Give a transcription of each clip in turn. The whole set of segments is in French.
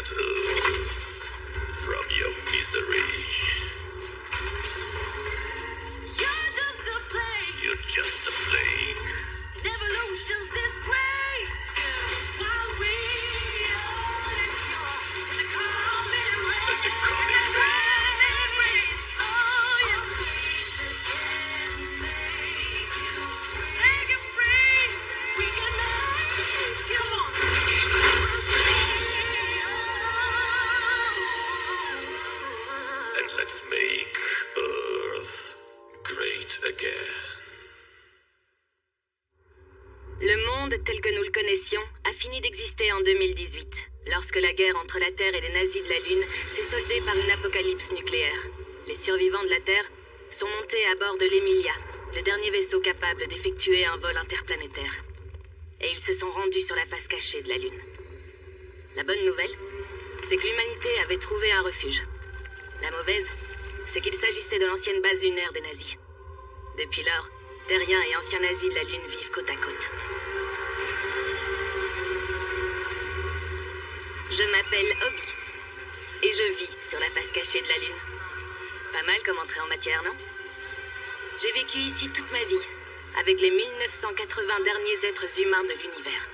planet Earth from your misery. You're just a plague. You're just a plague. Evolution's disgrace. While we all endure in the common race. The common race. Oh, your face that can make you make it free. We can make you want. And let's make Earth great again. Le monde tel que nous le connaissions a fini d'exister en 2018, lorsque la guerre entre la Terre et les nazis de la Lune s'est soldée par une apocalypse nucléaire. Les survivants de la Terre sont montés à bord de l'Emilia, le dernier vaisseau capable d'effectuer un vol interplanétaire. Et ils se sont rendus sur la face cachée de la Lune. La bonne nouvelle, c'est que l'humanité avait trouvé un refuge. La mauvaise, c'est qu'il s'agissait de l'ancienne base lunaire des nazis. Depuis lors, terriens et anciens nazis de la Lune vivent côte à côte. Je m'appelle Obi, et je vis sur la face cachée de la Lune. Pas mal comme entrée en matière, non? J'ai vécu ici toute ma vie, avec les 1980 derniers êtres humains de l'univers.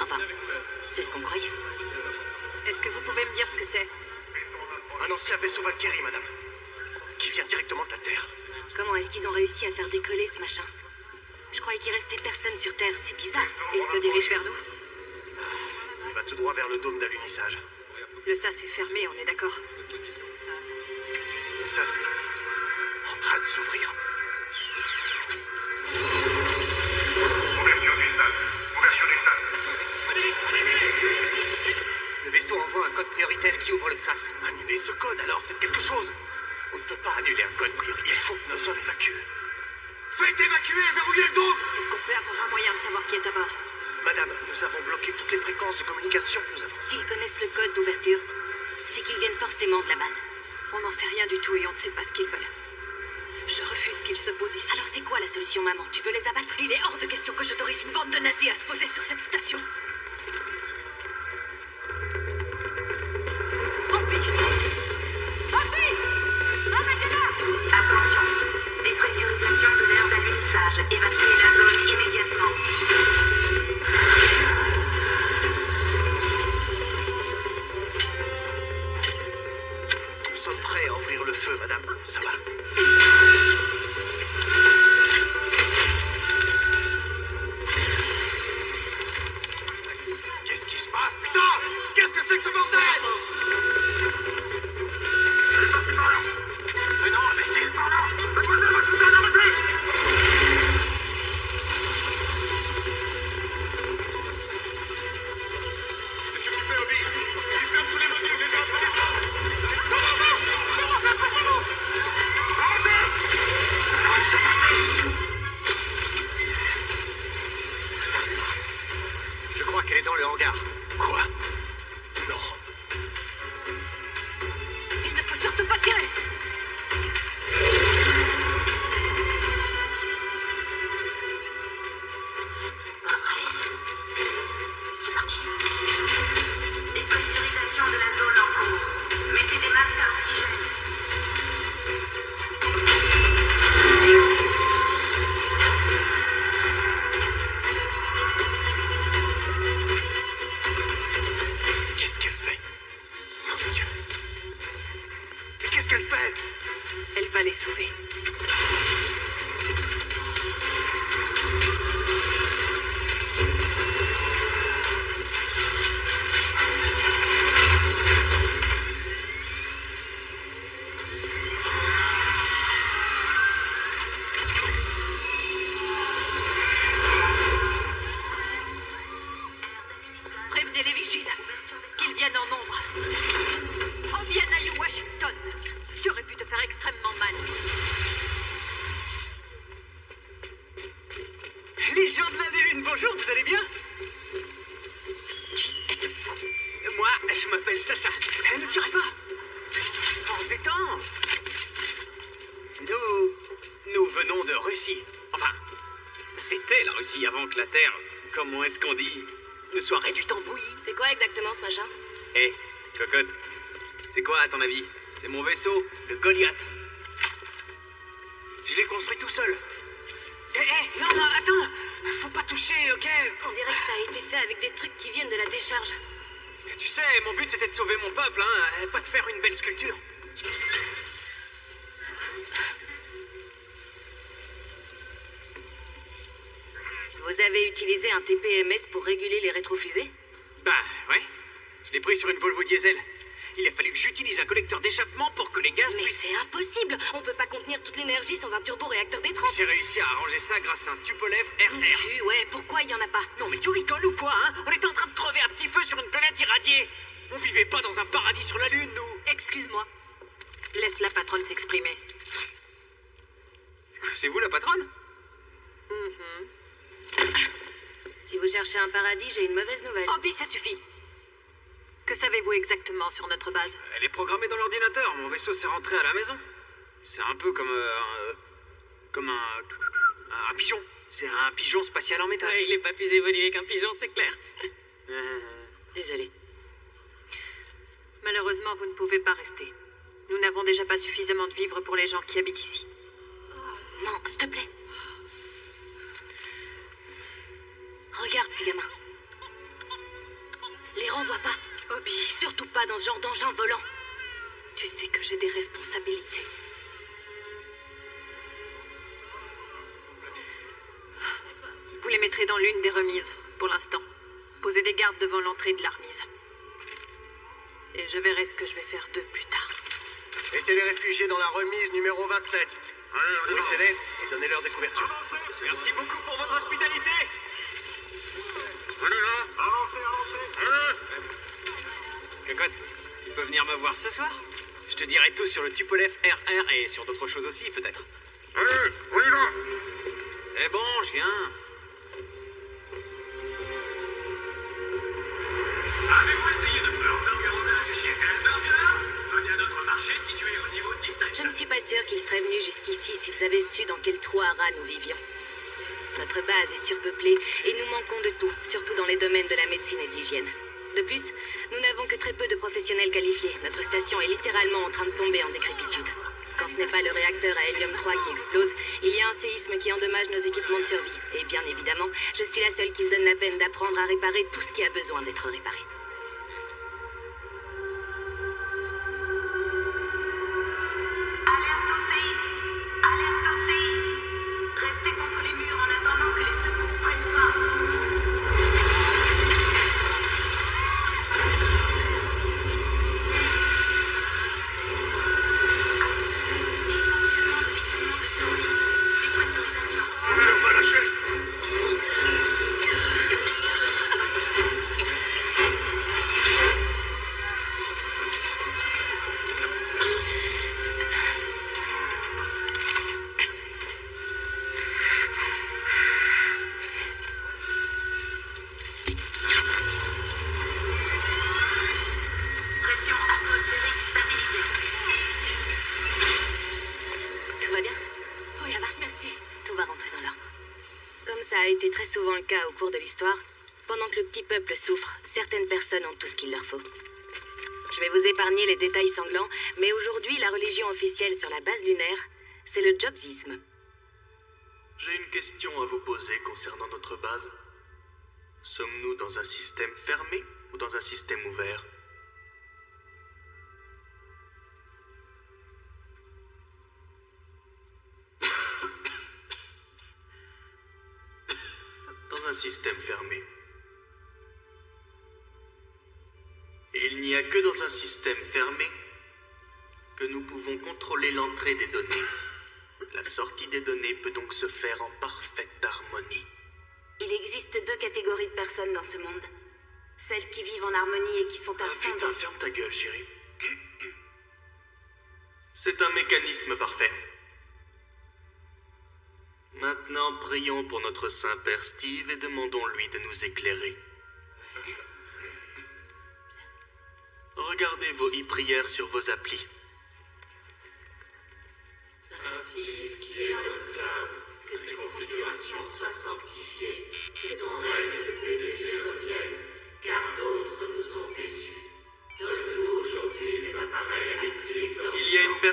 Enfin, c'est ce qu'on croyait. Est-ce que vous pouvez me dire ce que c'est? Un ancien vaisseau Valkyrie, madame. Qui vient directement de la Terre. Comment est-ce qu'ils ont réussi à faire décoller ce machin? Je croyais qu'il restait personne sur Terre, c'est bizarre. Il se dirige vers nous. Il va tout droit vers le dôme d'alunissage. Le sas est fermé, on est d'accord. Ça, c'est en train de s'ouvrir. Ouverture du stade. Ouverture du stade. Le vaisseau envoie un code prioritaire qui ouvre le sas. Annulez ce code alors, faites quelque chose. On ne peut pas annuler un code Il prioritaire. faut que nos hommes évacuent. Faites évacuer et verrouillez le dôme. Est-ce qu'on peut avoir un moyen de savoir qui est à bord? Madame, nous avons bloqué toutes les fréquences de communication. Nous avons... S'ils connaissent le code d'ouverture, c'est qu'ils viennent forcément de la base. On n'en sait rien du tout et on ne sait pas ce qu'ils veulent. Je refuse qu'ils se posent ici. Alors c'est quoi la solution, maman? Tu veux les abattre? Il est hors de question que j'autorise une bande de nazis à se poser sur cette station. Obi! Obi! Arrêtez-la! Attention, dépressurisation de l'air d'alunissage. Évacuez la zone immédiatement. Nous sommes prêts à ouvrir le feu, madame. Ça va. Qu'est-ce qui se passe, putain? Qu'est-ce que c'est que ce bordel? Elle est sortie par là. Mais non, mais c'est par là. Mademoiselle Washington, arrêtez. Qu'est-ce que tu fais, Obi? Tu fermes tous les modules, les autres, les autres. Comment ça, passez-vous? Arrêtez. Je crois qu'elle est dans le hangar. Quoi? Non. Il ne faut surtout pas tirer! C'est parti. Dépressurisation de la zone en cours. Mettez des masques à oxygène. Qu'est-ce qu'elle fait? Nom de Dieu. Mais qu'est-ce qu'elle fait? Elle va les sauver. Prévenez les vigiles. Qu'ils viennent en nombre. En vienne à Washington. Tu aurais pu te faire extrêmement mal. Les gens de la Lune, bonjour, vous allez bien? Qui êtes-vous? Moi, je m'appelle Sacha. Ne tirez pas. On se détend. Nous venons de Russie. Enfin, c'était la Russie avant que la Terre, comment est-ce qu'on dit, ne soit réduite en bouillie. C'est quoi exactement ce machin? Hé, cocotte, c'est quoi à ton avis? C'est mon vaisseau, le Goliath. Je l'ai construit tout seul. Non, non, attends. Faut pas toucher, ok? On dirait que ça a été fait avec des trucs qui viennent de la décharge. Tu sais, mon but c'était de sauver mon peuple, hein, pas de faire une belle sculpture. Vous avez utilisé un TPMS pour réguler les rétrofusées? Bah, ouais. Je l'ai pris sur une Volvo diesel. Il a fallu que j'utilise un collecteur d'échappement pour que les gaz Mais puissent... c'est impossible. On peut pas contenir toute l'énergie sans un turbo-réacteur d'étrange. J'ai réussi à arranger ça grâce à un Tupolev RR. Ouais, pourquoi il y en a pas? Non mais tu rigoles ou quoi, hein? On était en train de crever à petit feu sur une planète irradiée. On vivait pas dans un paradis sur la Lune, nous. Excuse-moi. Laisse la patronne s'exprimer. C'est vous la patronne? Si vous cherchez un paradis, j'ai une mauvaise nouvelle. Obi, ça suffit. Que savez-vous exactement sur notre base? Elle est programmée dans l'ordinateur. Mon vaisseau s'est rentré à la maison. C'est un peu comme un pigeon. C'est un pigeon spatial en métal. Ouais, il est pas plus évolué qu'un pigeon, c'est clair. Désolé. Malheureusement, vous ne pouvez pas rester. Nous n'avons déjà pas suffisamment de vivres pour les gens qui habitent ici. Non, s'il te plaît. Regarde ces gamins. Les renvoie pas. Obi, surtout pas dans ce genre d'engin volant. Tu sais que j'ai des responsabilités. Vous les mettrez dans l'une des remises, pour l'instant. Posez des gardes devant l'entrée de la remise. Et je verrai ce que je vais faire d'eux plus tard. Mettez les réfugiés dans la remise numéro 27. Laissez-les et donnez-leur des couvertures. Merci beaucoup pour votre hospitalité. Cocotte, tu peux venir me voir ce soir? Je te dirai tout sur le Tupolev RR et sur d'autres choses aussi, peut-être. C'est bon, je viens. Avez-vous essayé de faire burgeronnage chez El Burger? Venez à notre marché situé au niveau de Je Distinction. ne suis pas sûre qu'ils seraient venus jusqu'ici s'ils avaient su dans quel trou à rats nous vivions. Notre base est surpeuplée et nous manquons de tout, surtout dans les domaines de la médecine et de l'hygiène. De plus, nous n'avons que très peu de professionnels qualifiés. Notre station est littéralement en train de tomber en décrépitude. Quand ce n'est pas le réacteur à hélium 3 qui explose, il y a un séisme qui endommage nos équipements de survie. Et bien évidemment, je suis la seule qui se donne la peine d'apprendre à réparer tout ce qui a besoin d'être réparé. Alerte au séisme! Alerte au séisme! Restez contre les murs en attendant que les secours prennent fin. Ne pas lâcher. Pression atmosphérique stabilisée. Tout va bien? Oui, ça va, merci. Tout va rentrer dans l'ordre. Comme ça a été très souvent le cas au cours de l'histoire, pendant que le petit peuple souffre, certaines personnes ont tout ce qu'il leur faut. Je vais vous épargner les détails sanglants, mais aujourd'hui, la religion officielle sur la base lunaire, c'est le jobsisme. J'ai une question à vous poser concernant notre base. Sommes-nous dans un système fermé ou dans un système ouvert? Dans un système fermé. Et il n'y a que dans un système fermé que nous pouvons contrôler l'entrée des données. La sortie des données peut donc se faire en parfaite harmonie. Il existe deux catégories de personnes dans ce monde. Celles qui vivent en harmonie et qui sont à Ah fond putain, dans... ferme ta gueule, chérie. C'est un mécanisme parfait. Maintenant, prions pour notre Saint-Père Steve et demandons-lui de nous éclairer. Regardez vos e-prières sur vos applis.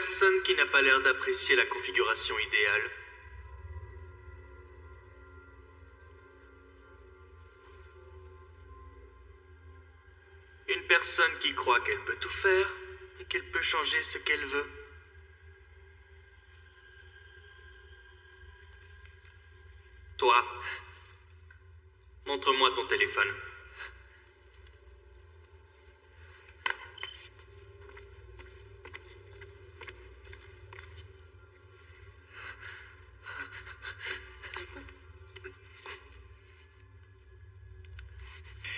personne qui n'a pas l'air d'apprécier la configuration idéale. Une personne qui croit qu'elle peut tout faire et qu'elle peut changer ce qu'elle veut. Toi, montre-moi ton téléphone.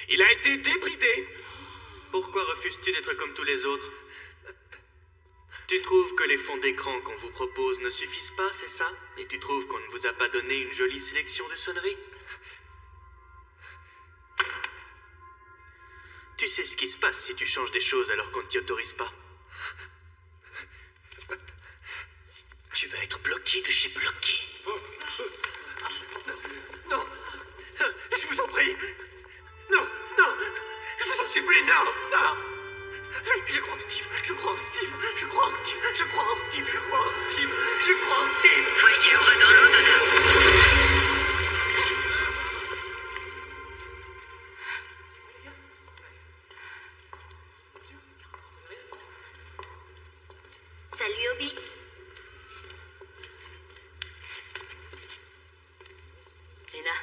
Il a été débridé. Pourquoi refuses-tu d'être comme tous les autres? Tu trouves que les fonds d'écran qu'on vous propose ne suffisent pas, c'est ça? Et tu trouves qu'on ne vous a pas donné une jolie sélection de sonneries? Tu sais ce qui se passe si tu changes des choses alors qu'on ne t'y autorise pas. Tu vas être bloqué de chez bloqué. Non. Je vous en prie. Non, non. Je vous en supplie, non, non. Je crois en Steve, je crois en Steve, je crois en Steve, je crois en Steve, je crois en Steve, je crois en Steve. Soyez heureux dans l'au-delà. Salut Obi. Lena,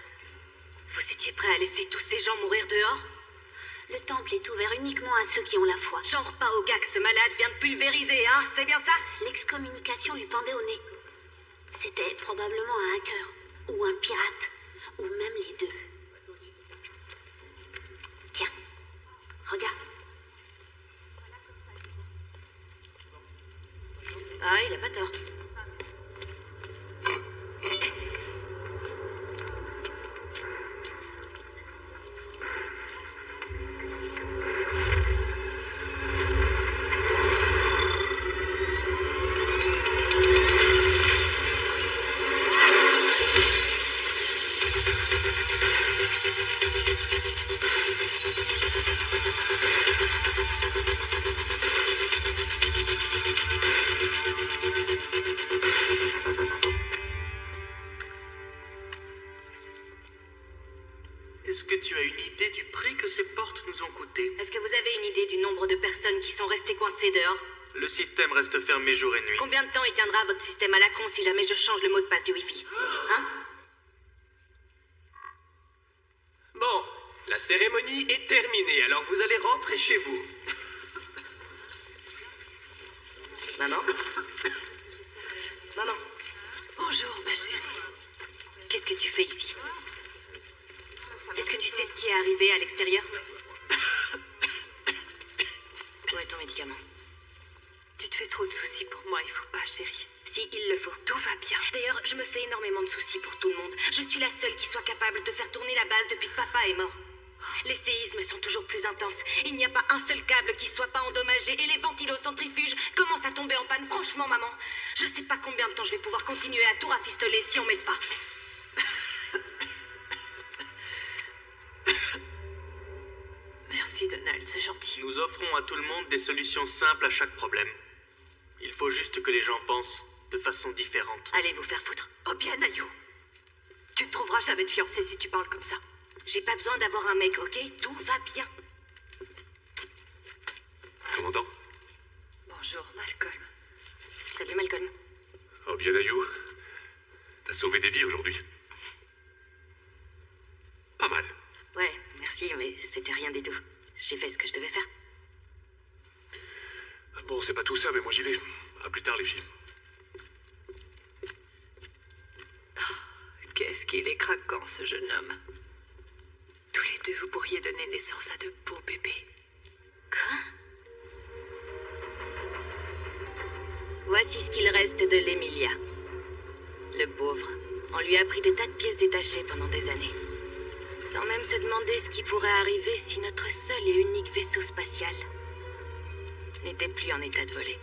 vous étiez prêt à laisser tous ces gens mourir dehors? Le temple est ouvert uniquement à ceux qui ont la foi. Genre pas au gars que ce malade vient de pulvériser, hein? C'est bien ça? L'excommunication lui pendait au nez. C'était probablement un hacker, ou un pirate, ou même les deux. Tiens, regarde. Ah, il a pas tort. Est-ce que tu as une idée du prix que ces portes nous ont coûté? Est-ce que vous avez une idée du nombre de personnes qui sont restées coincées dehors? Le système reste fermé jour et nuit. Combien de temps il tiendra votre système à la con si jamais je change le mot de passe du Wi-Fi? Hein? Bon, la cérémonie est terminée, alors vous allez rentrer chez vous. Maman? Maman, Bonjour, ma chérie. qu'est-ce que tu fais ici? Est-ce que tu sais ce qui est arrivé à l'extérieur? Où est ton médicament? Tu te fais trop de soucis pour moi, il faut pas, chérie. Si, il le faut. Tout va bien. D'ailleurs, je me fais énormément de soucis pour tout le monde. Je suis la seule qui soit capable de faire tourner la base depuis que papa est mort. Les séismes sont toujours plus intenses. Il n'y a pas un seul câble qui soit pas endommagé et les ventilocentrifuges commencent à tomber en panne. Franchement, maman, je sais pas combien de temps je vais pouvoir continuer à tout rafistoler si on m'aide pas. Merci, Donald, c'est gentil. Nous offrons à tout le monde des solutions simples à chaque problème. Il faut juste que les gens pensent de façon différente. Allez vous faire foutre. Oh bien, Ayou. Tu ne trouveras jamais de fiancé si tu parles comme ça. J'ai pas besoin d'avoir un mec, ok? Tout va bien. Commandant. Bonjour, Malcolm. Salut, Malcolm. Oh bien, Ayou. T'as sauvé des vies aujourd'hui. Pas mal. Ouais, merci, mais c'était rien du tout. J'ai fait ce que je devais faire. Bon, c'est pas tout ça, mais moi j'y vais. À plus tard, les filles. Qu'est-ce qu'il est craquant, ce jeune homme. Tous les deux, vous pourriez donner naissance à de beaux bébés. Quoi? Voici ce qu'il reste de l'Emilia. Le pauvre. On lui a pris des tas de pièces détachées pendant des années. Sans même se demander ce qui pourrait arriver si notre seul et unique vaisseau spatial n'était plus en état de voler.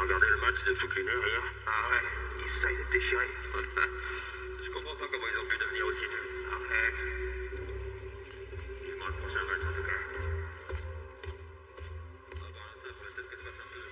regardé le match de foot lunaire hier? Ah ouais, ça, il est déchiré. Je comprends pas comment ils ont pu devenir aussi nuls. Arrête. Vivement le prochain match en tout cas. Ah bah, ça, peut-être que ça va faire mieux.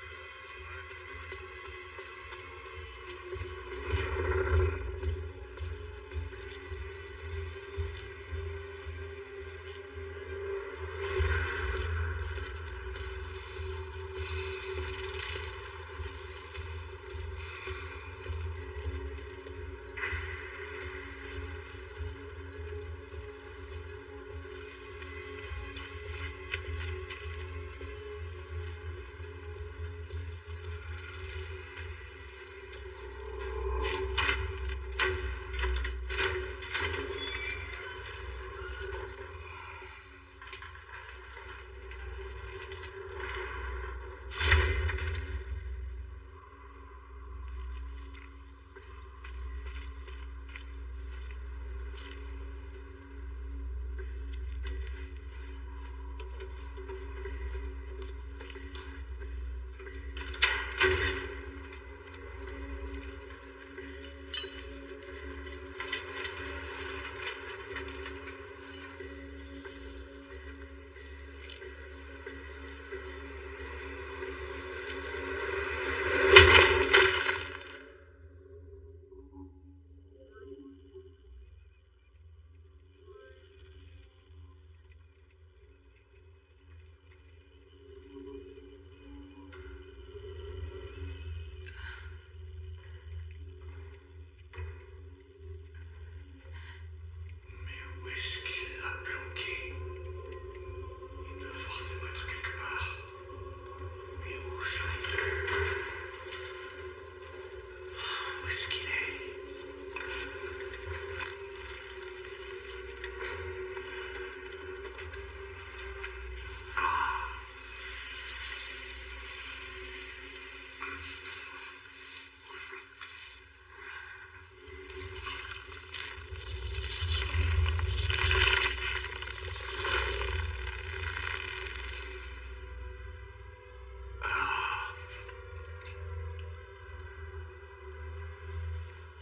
Où est-ce qu'il l'a planqué? Il doit forcément être quelque part. Mais où, Scheiße? Où est-ce qu'il est?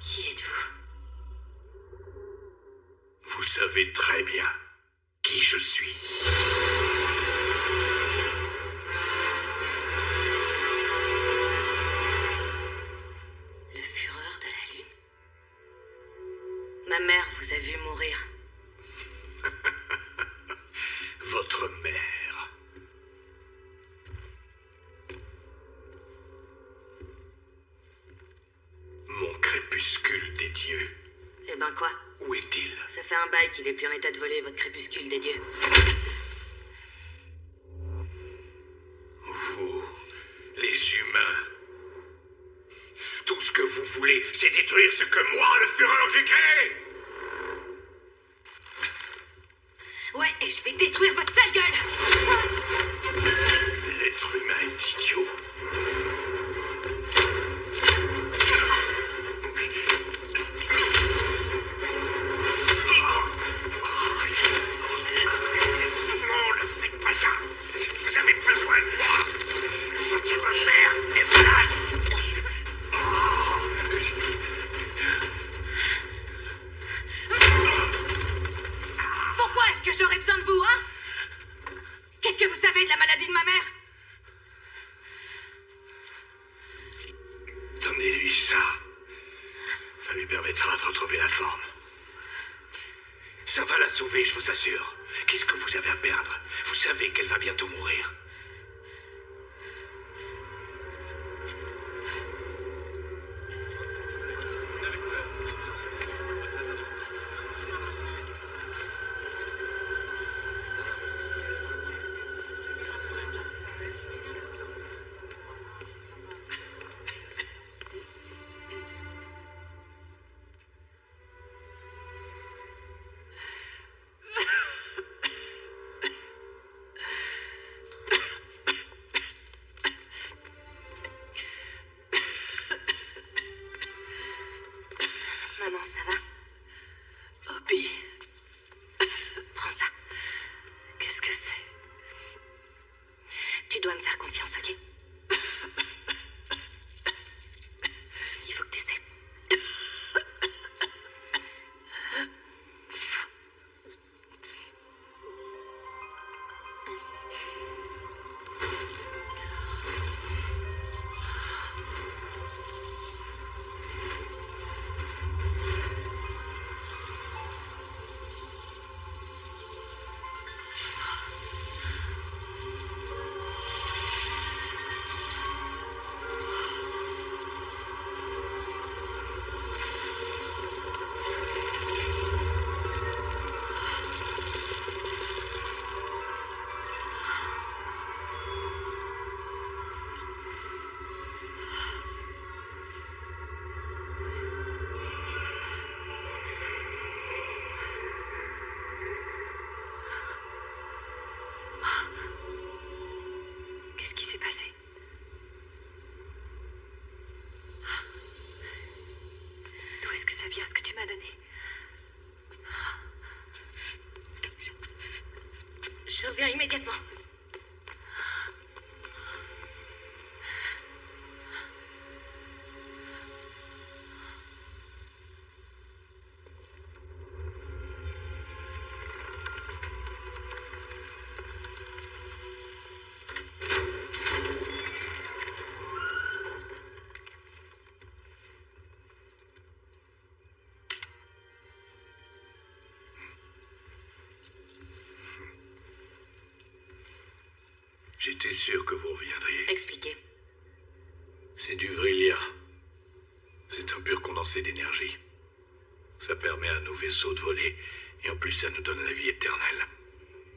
Qui êtes-vous? Vous savez très bien qui je suis. Le Führer de la Lune. Ma mère vous a vu mourir. Votre mère. Mon crépuscule des dieux. Eh ben quoi? Où est-il? Ça fait un bail qu'il est plus en état de voler votre crépuscule des dieux. Vous, les humains. Tout ce que vous voulez, c'est détruire ce que moi, le Führer, j'ai créé. Ouais, et je vais détruire votre sale gueule! L'être humain est idiot. Non, ne faites pas ça. Vous avez besoin de moi. Votre mère est malade. Pourquoi est-ce que j'aurais besoin de vous, hein? Qu'est-ce que vous savez de la maladie de ma mère? Donnez-lui ça. Ça lui permettra de retrouver la forme. Ça va la sauver, je vous assure. Qu'est-ce que vous avez à perdre? Vous savez qu'elle va bientôt mourir. Maman, ça va? Obi. Prends ça. Qu'est-ce que c'est? Tu dois me faire confiance, ok? très bien ce que tu m'as donné. Je reviens immédiatement. J'étais sûr que vous reviendriez. Expliquez. C'est du Vrillia. C'est un pur condensé d'énergie. Ça permet à nos vaisseaux de voler, et en plus ça nous donne la vie éternelle.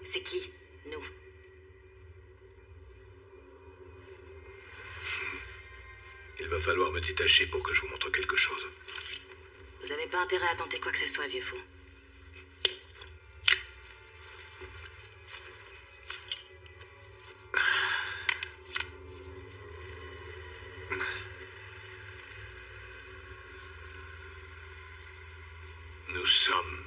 C'est qui, nous? Il va falloir me détacher pour que je vous montre quelque chose. Vous avez pas intérêt à tenter quoi que ce soit, vieux fou. Nous sommes...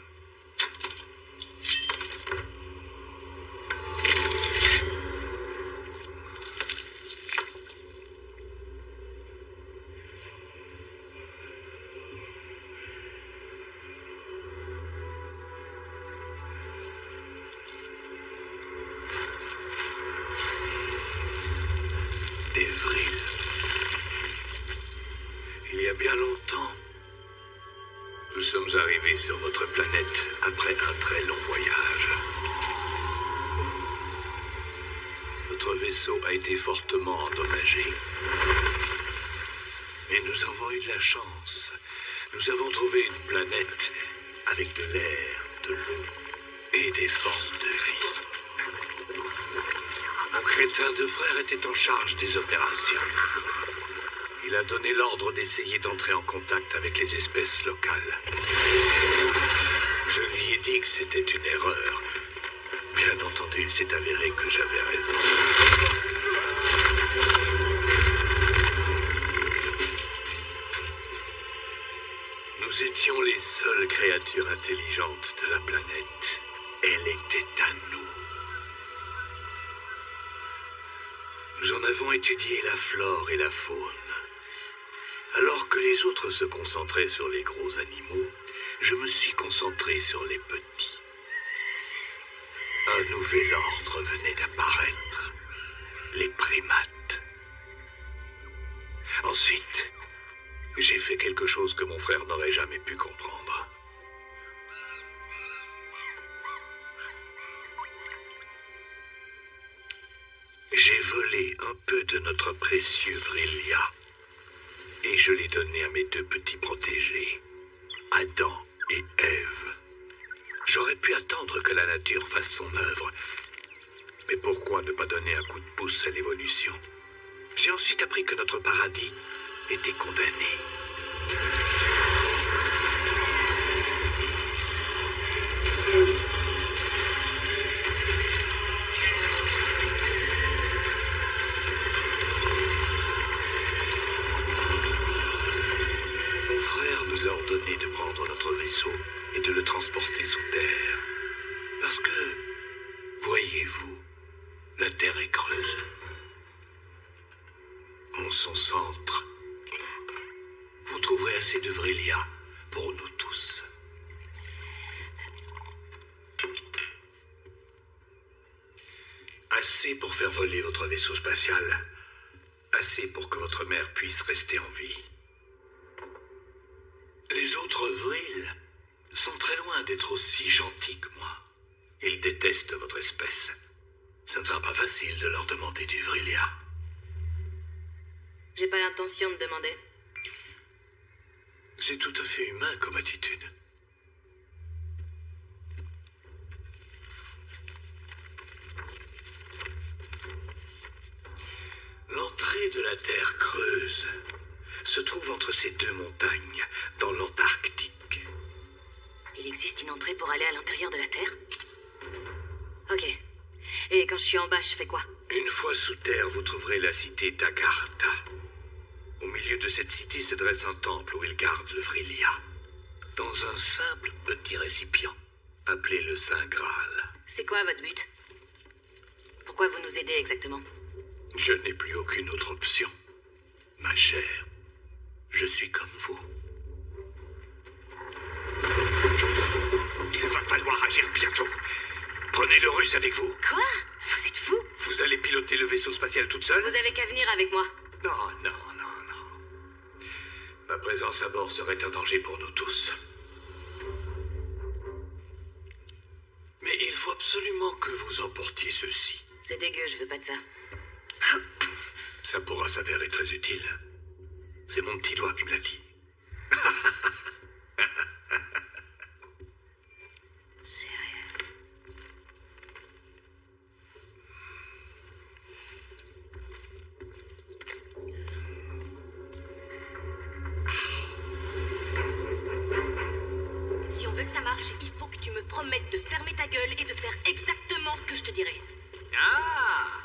des Vril. Il y a bien longtemps, nous sommes arrivés sur votre planète après un très long voyage. Notre vaisseau a été fortement endommagé. Mais nous avons eu de la chance. Nous avons trouvé une planète avec de l'air, de l'eau et des formes de vie. Mon crétin de frère était en charge des opérations. Il a donné l'ordre d'essayer d'entrer en contact avec les espèces locales. Je lui ai dit que c'était une erreur. Bien entendu, il s'est avéré que j'avais raison. Nous étions les seules créatures intelligentes de la planète. Elle était à nous. Nous en avons étudié la flore et la faune. Alors que les autres se concentraient sur les gros animaux, je me suis concentré sur les petits. Un nouvel ordre venait d'apparaître. Les primates. Ensuite, j'ai fait quelque chose que mon frère n'aurait jamais pu comprendre. J'ai volé un peu de notre précieux Vrillia. Et je l'ai donné à mes deux petits protégés, Adam et Ève. J'aurais pu attendre que la nature fasse son œuvre. Mais pourquoi ne pas donner un coup de pouce à l'évolution? J'ai ensuite appris que notre paradis était condamné. Mon frère nous a ordonné de prendre notre vaisseau et de le transporter sous terre. Parce que, voyez-vous, la Terre est creuse. En son centre, vous trouverez assez de Vrillia pour nous tous. Assez pour faire voler votre vaisseau spatial. Assez pour que votre mère puisse rester en vie. Les autres Vril sont très loin d'être aussi gentils que moi. Ils détestent votre espèce. Ça ne sera pas facile de leur demander du Vrillia. J'ai pas l'intention de demander. C'est tout à fait humain comme attitude. L'entrée de la Terre creuse se trouve entre ces deux montagnes, dans l'Antarctique. Il existe une entrée pour aller à l'intérieur de la Terre? Ok. Et quand je suis en bas, je fais quoi? Une fois sous terre, vous trouverez la cité d'Agartha. Au milieu de cette cité se dresse un temple où ils gardent le Vrillia. dans un simple petit récipient, appelé le Saint Graal. C'est quoi votre but? Pourquoi vous nous aidez exactement? Je n'ai plus aucune autre option. Ma chère, je suis comme vous. Il va falloir agir bientôt. Prenez le russe avec vous. Quoi? Vous êtes fou? Vous allez piloter le vaisseau spatial toute seule? Vous avez qu'à venir avec moi. Non, non, non, non. Ma présence à bord serait un danger pour nous tous. Mais il faut absolument que vous emportiez ceci. C'est dégueu, je veux pas de ça. Ça pourra s'avérer très utile. C'est mon petit doigt qui me l'a dit. Sérieux? Si on veut que ça marche, il faut que tu me promettes de fermer ta gueule et de faire exactement ce que je te dirai. Ah!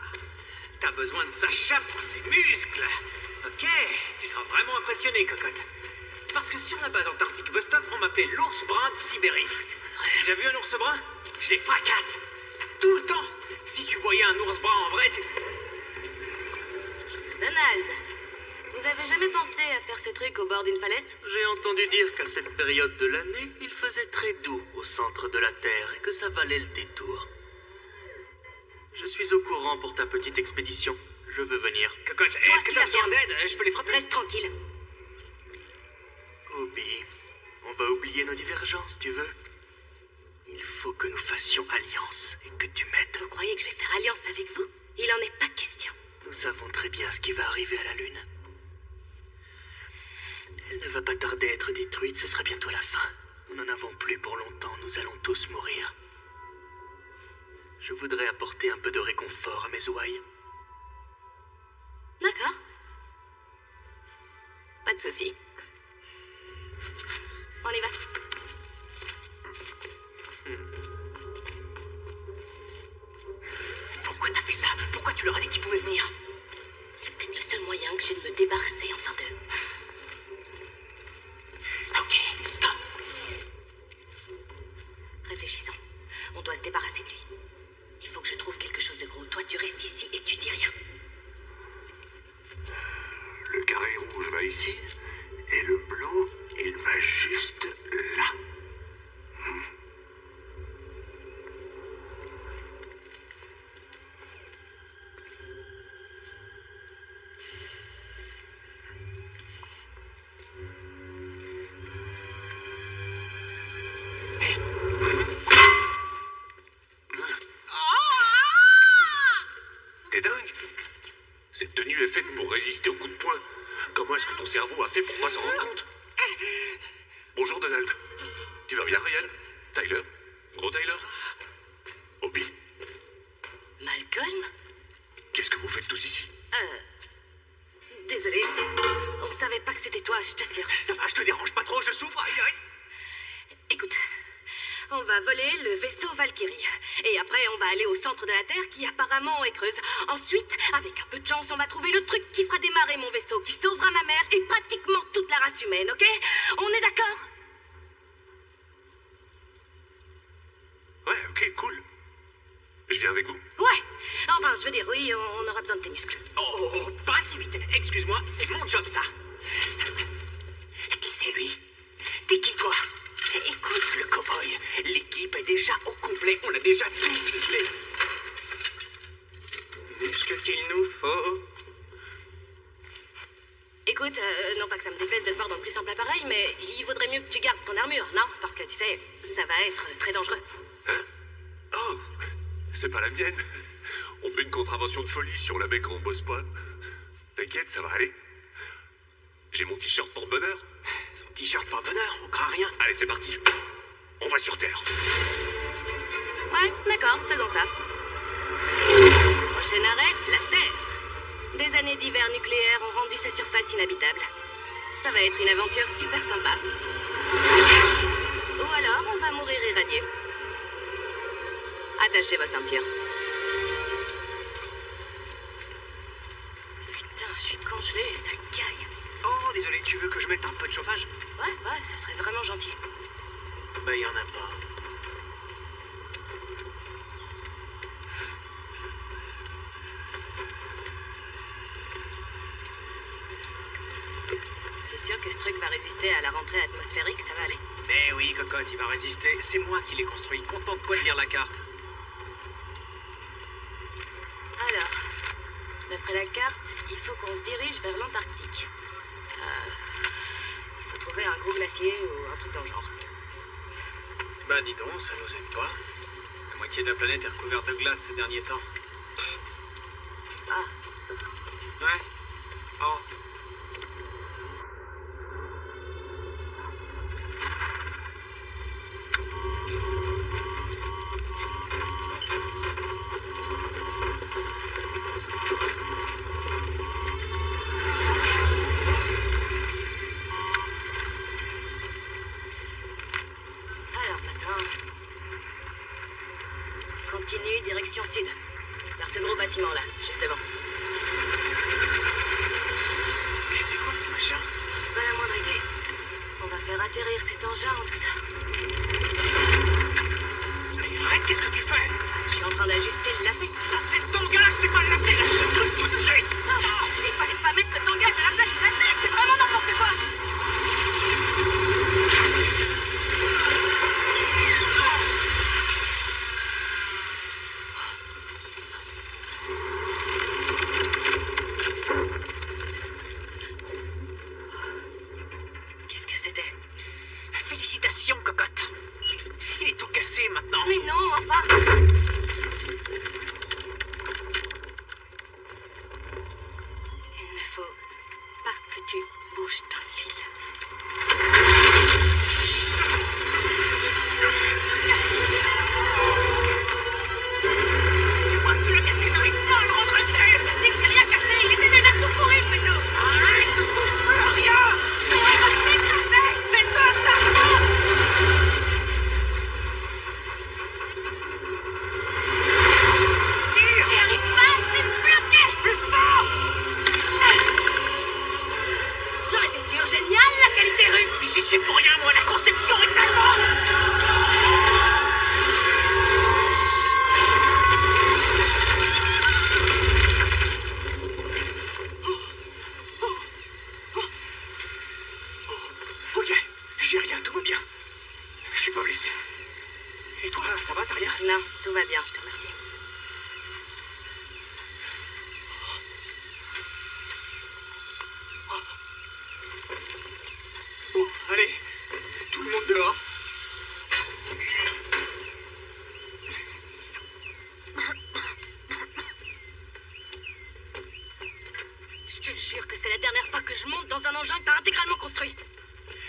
T'as besoin de Sacha pour ses muscles. Ok, tu seras vraiment impressionné, cocotte. Parce que sur la base antarctique Vostok, on m'appelait l'ours brun de Sibérie. Déjà vu un ours brun? Je les fracasse. Tout le temps. Si tu voyais un ours brun en vrai, tu... Donald, vous avez jamais pensé à faire ce truc au bord d'une falaise? J'ai entendu dire qu'à cette période de l'année, il faisait très doux au centre de la Terre et que ça valait le détour. Je suis au courant pour ta petite expédition. Je veux venir. Cocotte, Toi est-ce que qui t'as la besoin fermes. d'aide? Je peux les frapper? Reste tranquille. Obi, on va oublier nos divergences, tu veux? Il faut que nous fassions alliance et que tu m'aides. Vous croyez que je vais faire alliance avec vous? Il en est pas question. Nous savons très bien ce qui va arriver à la Lune. Elle ne va pas tarder à être détruite, ce sera bientôt la fin. Nous n'en avons plus pour longtemps, nous allons tous mourir. Je voudrais apporter un peu de réconfort à mes ouailles. D'accord. Pas de souci. On y va. Pourquoi t'as fait ça? Pourquoi tu leur as dit qu'ils pouvaient venir? C'est peut-être le seul moyen que j'ai de me débarrasser enfin d'eux. Ok, stop. Réfléchissons. On doit se débarrasser de lui. Il faut que je trouve quelque chose de gros. Toi, tu restes ici et tu dis rien. Le carré rouge va ici, et le blanc, il va juste là. T'es dingue? Cette tenue est faite pour résister aux coups de poing. Comment est-ce que ton cerveau a fait pour pas s'en rendre compte? Bonjour Donald. Tu vas bien Ryan? Tyler? Gros Tyler? Obi? Malcolm? Qu'est-ce que vous faites tous ici? Désolé. On savait pas que c'était toi, je t'assure. Ça va, je te dérange pas trop, je souffre. Aïe, aïe. Écoute, on va voler le vaisseau Valkyrie. Et après, on va aller au centre de la Terre qui apparemment est creuse. Ensuite, avec un peu de chance, on va trouver le truc qui fera démarrer mon vaisseau, qui sauvera ma mère et pratiquement toute la race humaine, ok? On est d'accord? Ouais, ok, cool. Je viens avec vous. Ouais. Enfin, je veux dire, oui, on aura besoin de tes muscles. Oh, pas si vite. Excuse-moi, c'est mon job, ça. Qui c'est, lui? T'es qui, toi? Écoute, le cow-boy. L'équipe est déjà au complet. On a déjà tous les muscles qu'il nous faut. Écoute, non pas que ça me déplaise de te voir dans le plus simple appareil, mais il vaudrait mieux que tu gardes ton armure, non? Parce que, tu sais, ça va être très dangereux. Hein? Oh, c'est pas la mienne. On met une contravention de folie si on la met quand on bosse pas. T'inquiète, ça va aller. J'ai mon t-shirt pour bonheur. Son t-shirt par bonheur, on craint rien. Allez, c'est parti. On va sur Terre. Ouais, d'accord, faisons ça. Prochain arrêt, la Terre. Des années d'hiver nucléaire ont rendu sa surface inhabitable. Ça va être une aventure super sympa. Ou alors, on va mourir irradié. Attachez vos ceintures. Putain, je suis congelée, ça caille. Oh, désolé, tu veux que je mette un peu de chauffage? Ouais, ça serait vraiment gentil. Bah, y en a pas. T'es sûr que ce truc va résister à la rentrée atmosphérique? Ça va aller? Mais oui, cocotte, il va résister. C'est moi qui l'ai construit. Contente-toi de lire la carte. Alors, d'après la carte, il faut qu'on se dirige vers l'Antarctique. Il faut trouver un gros glacier ou un truc dans le genre. Bah, dis donc, ça nous aide pas. La moitié de la planète est recouverte de glace ces derniers temps. Ah, Ouais. Oh. alors maintenant... Continue, direction sud. Vers ce gros bâtiment-là, juste devant. Mais c'est quoi ce machin? Pas la moindre idée. On va faire atterrir cet engin en tout ça. Mais arrête, qu'est-ce que tu fais? Je suis en train d'ajuster le lacet. Ça, c'est le tangage, c'est pas le lacet, lâche le truc tout de suite! Il fallait pas mettre le tangage à la place du lacet, c'est vraiment n'importe quoi. Qu'est-ce que c'était? Félicitations, cocotte! Il est tout cassé maintenant! Mais non, enfin. Il ne faut pas que tu bouges d'un cil. C'est moi qui l'ai cassé, j'arrive pas à le redresser! Je dis que j'ai rien cassé, il était déjà tout pourri, ce vaisseau. Arrête, ne bouge plus, rien! C'est de ta faute! Tire! J'y arrive pas, c'est bloqué. Plus fort! J'en étais sûre, génial, la qualité russe. Mais j'y suis pour rien, moi, la conception est tellement... Ok, j'ai rien, tout va bien. Je suis pas blessé. Et toi, ça va, t'as rien? Non, tout va bien, je te remercie. Bon, allez, tout le monde dehors. Je te jure que c'est la dernière fois que je monte dans un engin que t'as intégralement construit.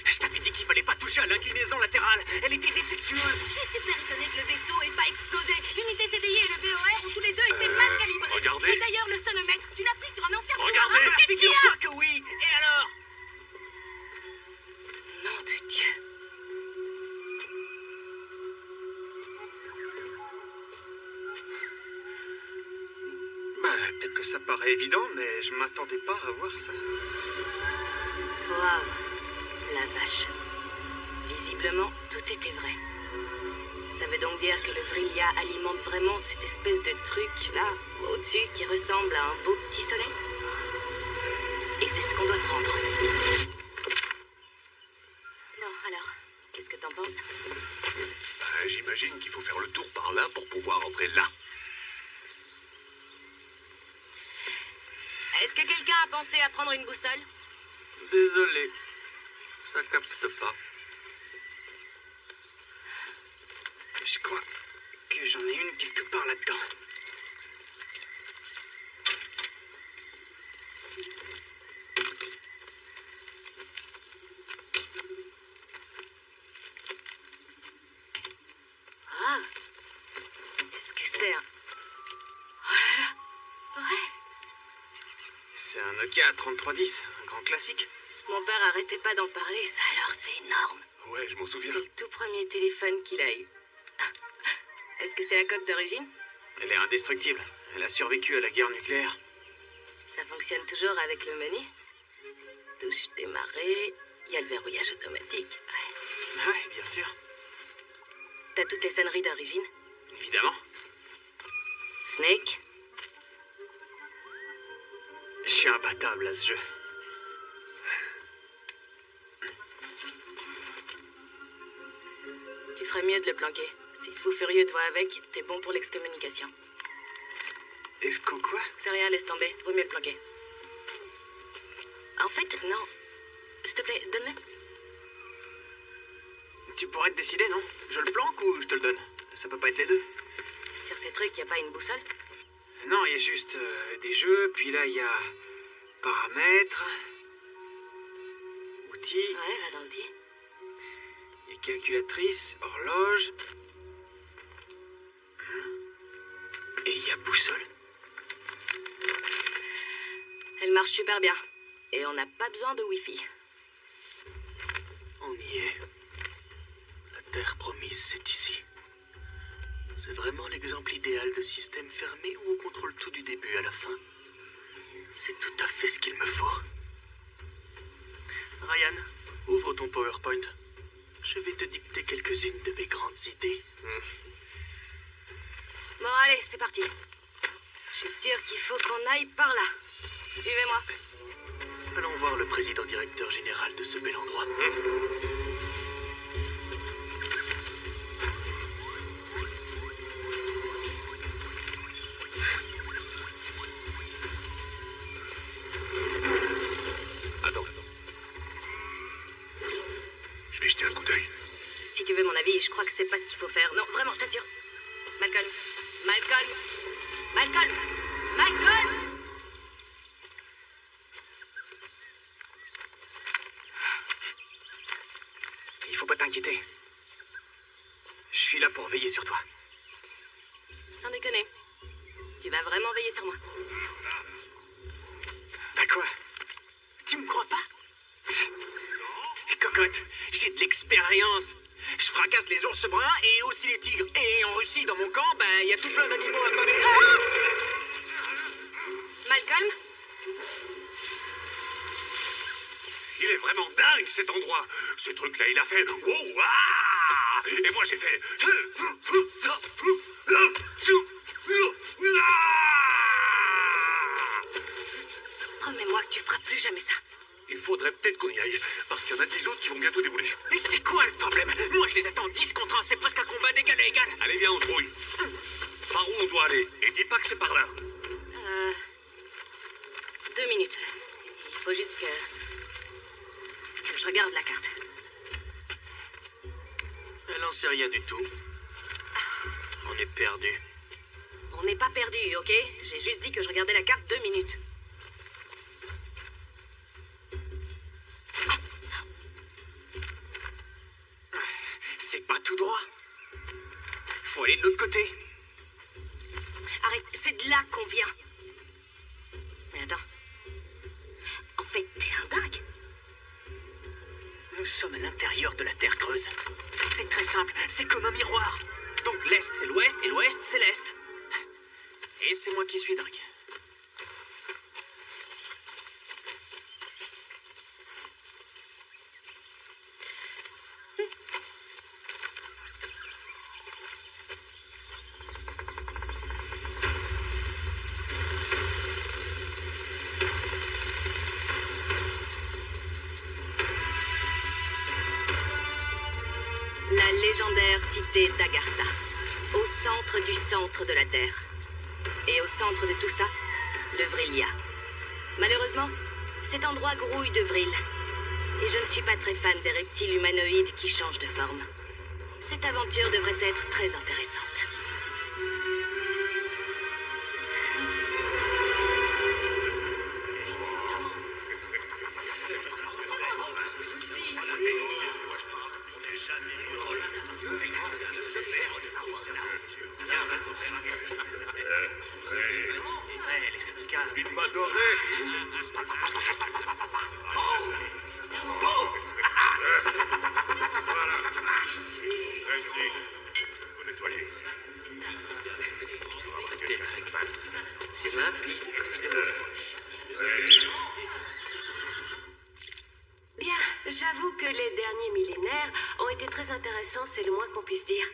Je t'avais dit qu'il fallait pas toucher à l'inclinaison latérale. Elle était défectueuse. Je suis super étonnée que le vaisseau ait pas explosé. L'unité CDI et le BOR ont tous les deux été mal calibrés. regardez. Et d'ailleurs, le sonomètre, tu l'as pris sur un ancien Regardez. sous-marin. Qu'est-ce qu'il y a? Figure-toi que oui. Et alors? Nom de Dieu. Bah, peut-être que ça paraît évident, mais je m'attendais pas à voir ça. Waouh, la vache. Visiblement, tout était vrai. Ça veut donc dire que le Vrillia alimente vraiment cette espèce de truc là, au-dessus, qui ressemble à un beau petit soleil. Et c'est ce qu'on doit prendre. Bon, alors, qu'est-ce que t'en penses? Ben, j'imagine qu'il faut faire le tour par là pour pouvoir entrer là. Est-ce que quelqu'un a pensé à prendre une boussole? Désolé, ça capte pas. Je crois que j'en ai une quelque part là-dedans. Ah, qu'est-ce que c'est? Oh là là, ouais. C'est un Nokia 3310, un grand classique. Mon père arrêtait pas d'en parler, ça alors c'est énorme. Ouais, je m'en souviens. C'est le tout premier téléphone qu'il a eu. Est-ce que c'est la coque d'origine? Elle est indestructible. Elle a survécu à la guerre nucléaire. Ça fonctionne toujours avec le menu. Touche démarrer, il y a le verrouillage automatique. Ouais. Ouais, bien sûr. t'as toutes les sonneries d'origine? Évidemment. Snake? Je suis imbattable à ce jeu. Tu ferais mieux de le planquer. Si ce fou furieux te voit avec, t'es bon pour l'excommunication. Est-ce que quoi? C'est rien, laisse tomber. Vaut mieux le planquer. En fait, non. S'il te plaît, donne-le. Tu pourrais te décider, non? Je le planque ou je te le donne? Ça peut pas être les deux. Sur ces trucs, y a pas une boussole? Non, il y a juste des jeux, puis là, il y a paramètres, outils, Ouais, va dans l'outil. il y a calculatrice, horloge, et il y a boussole. Elle marche super bien. Et on n'a pas besoin de Wi-Fi. On y est. La Terre promise, c'est ici. C'est vraiment l'exemple idéal de système fermé où on contrôle tout du début à la fin. C'est tout à fait ce qu'il me faut. Ryan, ouvre ton PowerPoint. Je vais te dicter quelques-unes de mes grandes idées. Bon, allez, c'est parti. Je suis sûre qu'il faut qu'on aille par là. Suivez-moi. Allons voir le président directeur général de ce bel endroit. Attends. Je vais jeter un coup d'œil. Si tu veux mon avis, je crois que c'est pas ce qu'il faut faire. Non, vraiment, je t'assure. Malcolm. Malcolm. Malcolm. Malcolm. Il faut pas t'inquiéter. Je suis là pour veiller sur toi. Sans déconner. Tu vas vraiment veiller sur moi. Bah quoi? Tu me crois pas? Cocotte, j'ai de l'expérience. Je fracasse les ours bruns et aussi les tigres. Et en Russie, dans mon camp, bah, il y a tout plein d'animaux affamés. Malcolm? Il est vraiment dingue cet endroit. Ce truc-là, il a fait. Wow, ah et moi, j'ai fait. Promets-moi que tu feras plus jamais ça. Il faudrait peut-être qu'on y aille, parce qu'il y en a 10 autres qui vont bientôt débouler. Mais c'est quoi le problème? Moi, je les attends 10 contre 1. C'est presque un combat d'égal à égal. Allez, viens, on se brouille. Par où on doit aller? Et dis pas que c'est par là. 2 minutes. Il faut juste que je regarde la carte. Elle n'en sait rien du tout. On est perdu. On n'est pas perdu, ok? J'ai juste dit que je regardais la carte 2 minutes. C'est pas tout droit. Faut aller de l'autre côté. Arrête, c'est de là qu'on vient. Mais attends. En fait, t'es un dingue. Nous sommes à l'intérieur de la Terre creuse. C'est très simple, c'est comme un miroir. Donc l'Est, c'est l'Ouest, et l'Ouest, c'est l'Est. Et c'est moi qui suis dingue. La légendaire cité d'Agartha, au centre de la Terre. Et au centre de tout ça, le Vrilia. Malheureusement, cet endroit grouille de vril. Et je ne suis pas très fan des reptiles humanoïdes qui changent de forme. Cette aventure devrait être très intéressante. Ouais, les syndicats. Il m'a doré. Ici. Faut nettoyer. C'est limpide. Bien, j'avoue que les derniers millénaires ont été très intéressants, c'est le moins qu'on puisse dire.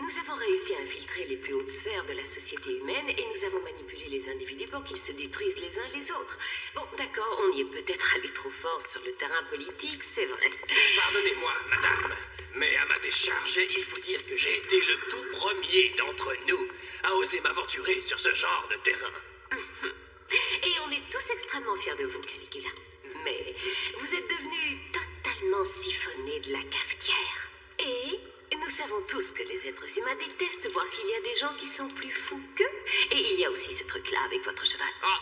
Nous avons réussi à infiltrer les plus hautes sphères de la société humaine et nous avons manipulé les individus pour qu'ils se détruisent les uns les autres. Bon, d'accord, on y est peut-être allé trop fort sur le terrain politique, c'est vrai. Pardonnez-moi, madame, mais à ma décharge, il faut dire que j'ai été le tout premier d'entre nous à oser m'aventurer sur ce genre de terrain. Et on est tous extrêmement fiers de vous, Caligula. Mais vous êtes devenu totalement siphonné de la cafetière. Et nous savons tous que les êtres humains détestent voir qu'il y a des gens qui sont plus fous qu'eux. Et il y a aussi ce truc-là avec votre cheval. Ah,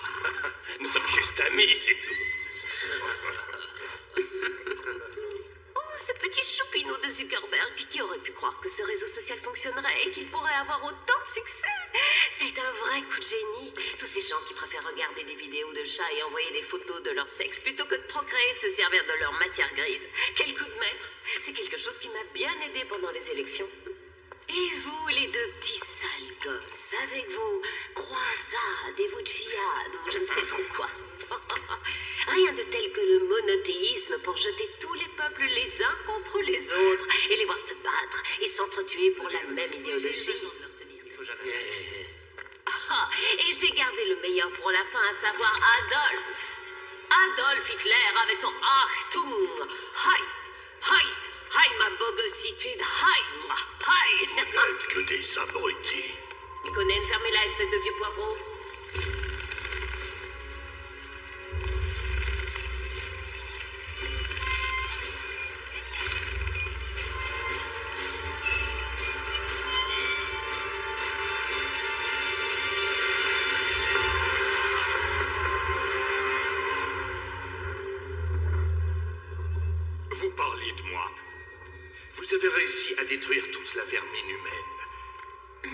nous sommes juste amis, c'est tout. Oh, ce petit choupinou de Zuckerberg qui aurait pu croire que ce réseau social fonctionnerait et qu'il pourrait avoir autant de succès. C'est un vrai coup de génie. Tous ces gens qui préfèrent regarder des vidéos de chats et envoyer des photos de leur sexe plutôt que de procréer, de se servir de leur matière grise. Quel coup de maître. C'est quelque chose qui m'a bien aidé pendant les élections. Et vous, les deux petits sales gosses, avec vos croisades et vos djihad ou je ne sais trop quoi. Rien de tel que le monothéisme pour jeter tous les peuples les uns contre les autres et les voir se battre et s'entretuer pour la même idéologie. Ah, et j'ai gardé le meilleur pour la fin, à savoir Adolf. Adolf Hitler avec son Achtung, Hi, Hi, Hi ma bogositude, Hi, moi, Hi. Que des abrutis. Conan, fermez-la, espèce de vieux poivreau. Vous parliez de moi. Vous avez réussi à détruire toute la vermine humaine.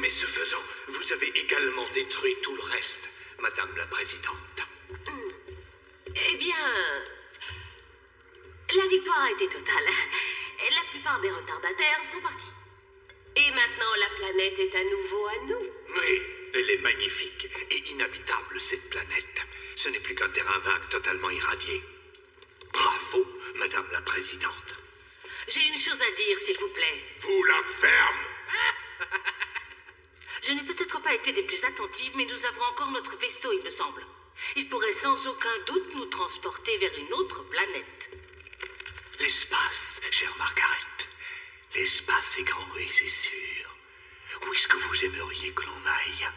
Mais ce faisant, vous avez également détruit tout le reste, Madame la Présidente. Eh bien, la victoire a été totale. Et la plupart des retardataires sont partis. Et maintenant, la planète est à nouveau à nous. Oui, elle est magnifique et inhabitable, cette planète. Ce n'est plus qu'un terrain vague totalement irradié. Bravo, Madame la Présidente. J'ai une chose à dire, s'il vous plaît. Vous la ferme. Je n'ai peut-être pas été des plus attentives, mais nous avons encore notre vaisseau, il me semble. Il pourrait sans aucun doute nous transporter vers une autre planète. L'espace, chère Margaret. L'espace est grand, oui, c'est sûr. Où est-ce que vous aimeriez que l'on aille?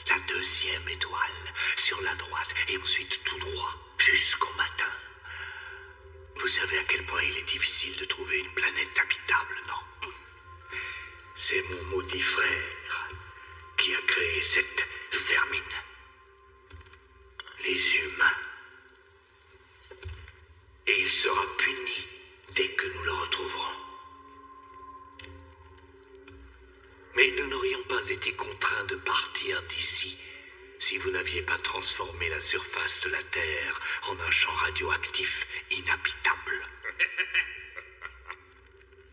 La deuxième étoile, sur la droite, et ensuite tout droit, jusqu'au matin. Vous savez à quel point il est difficile de trouver une planète habitable, non? C'est mon maudit frère qui a créé cette vermine. Les humains. Et il sera puni dès que nous le retrouverons. Mais nous n'aurions pas été contraints de partir d'ici si vous n'aviez pas transformé la surface de la Terre en un champ radioactif inhabitable.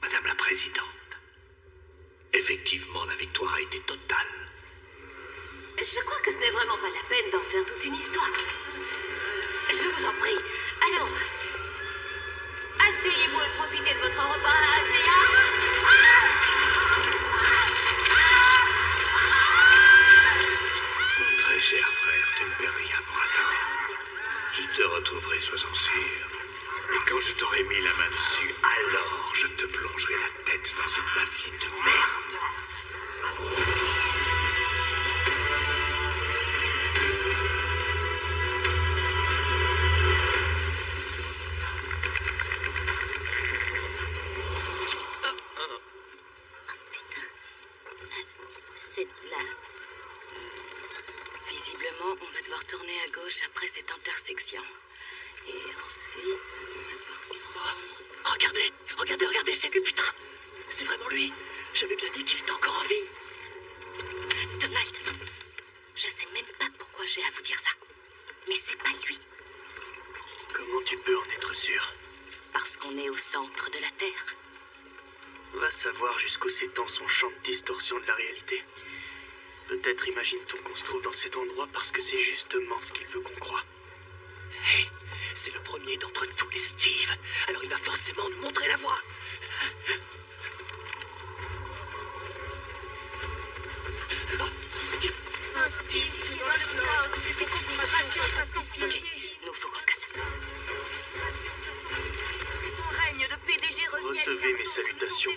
Madame la Présidente, effectivement, la victoire a été totale. Je crois que ce n'est vraiment pas la peine d'en faire toute une histoire. Je vous en prie. Alors, asseyez-vous et profitez de votre repas à Très cher frère, tu ne perds rien pour attendre. Je te retrouverai, sois-en sûr. Et quand je t'aurai mis la main dessus, alors je te plongerai la tête dans une bassine de merde. C'est là. Visiblement, on va devoir tourner à gauche après cette intersection. Et ensuite, on va devoir prendre... Regardez, regardez, regardez, c'est lui, putain. C'est vraiment lui. J'avais bien dit qu'il était encore en vie. Donald, je sais même pas pourquoi j'ai à vous dire ça. Mais c'est pas lui. Comment tu peux en être sûr? Parce qu'on est au centre de la Terre. Va savoir jusqu'où s'étend son champ de distorsion de la réalité. Peut-être imagine-t-on qu'on se trouve dans cet endroit parce que c'est justement ce qu'il veut qu'on croie. Hé, c'est le premier d'entre tous les Steve. Alors il va forcément nous montrer la voie. Recevez mes salutations.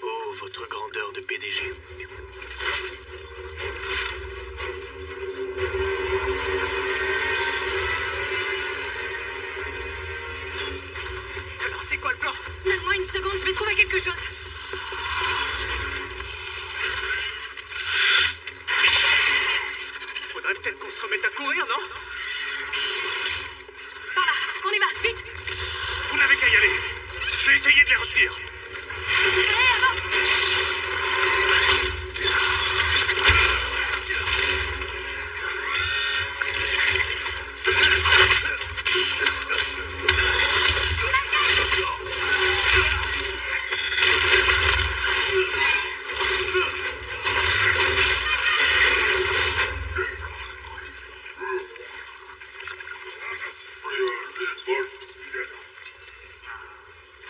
Oh, votre grandeur de PDG. Alors, c'est quoi le plan? Donne-moi une seconde, je vais trouver quelque chose. Faudrait peut-être qu'on se remette à courir, non? Par là, on y va, vite. Vous n'avez qu'à y aller. Je vais essayer de les retenir. Allez, avance.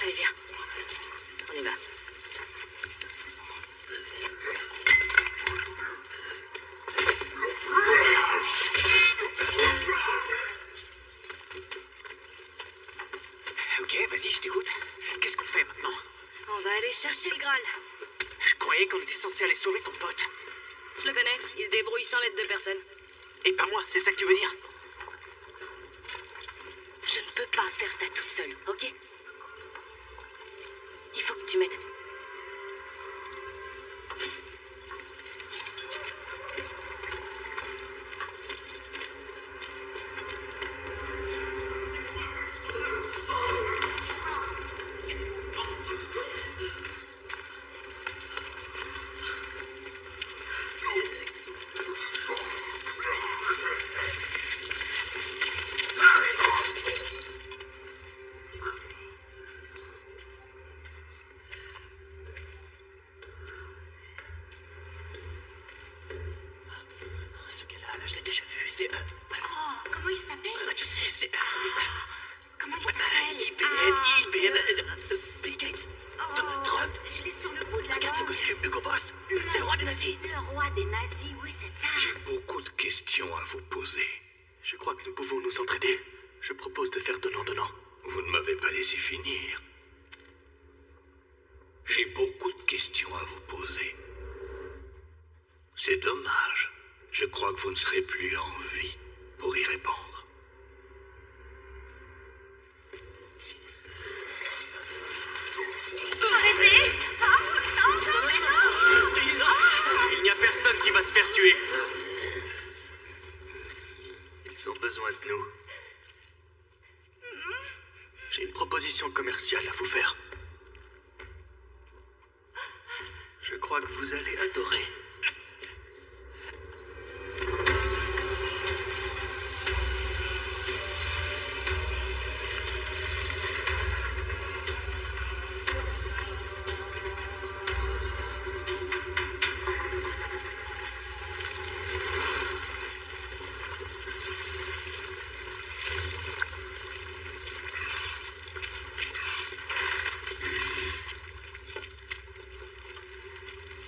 Allez, viens. On y va. Ok, vas-y, je t'écoute. Qu'est-ce qu'on fait maintenant? On va aller chercher le Graal. Je croyais qu'on était censé aller sauver ton pote. Je le connais, il se débrouille sans l'aide de personne. Et pas moi, c'est ça que tu veux dire? Je ne peux pas faire ça toute seule, ok? Il faut que tu m'aides. Ce gars-là, je l'ai déjà vu, c'est... Oh, comment il s'appelle? tu sais, c'est... Comment il s'appelle? Bill Gates, Oh, Donald Trump. je l'ai sur le bout de la Regarde ce langue. costume, Hugo Boss. C'est le roi des nazis. Le roi des nazis, oui, c'est ça. J'ai beaucoup de questions à vous poser. Je crois que nous pouvons nous entraider. Je propose de faire donnant-donnant. Vous ne m'avez pas laissé finir. J'ai beaucoup de questions à vous poser. C'est dommage. Je crois que vous ne serez plus en vie pour y répondre. Arrêtez! Il n'y a personne qui va se faire tuer. Ils ont besoin de nous. J'ai une proposition commerciale à vous faire. Je crois que vous allez adorer.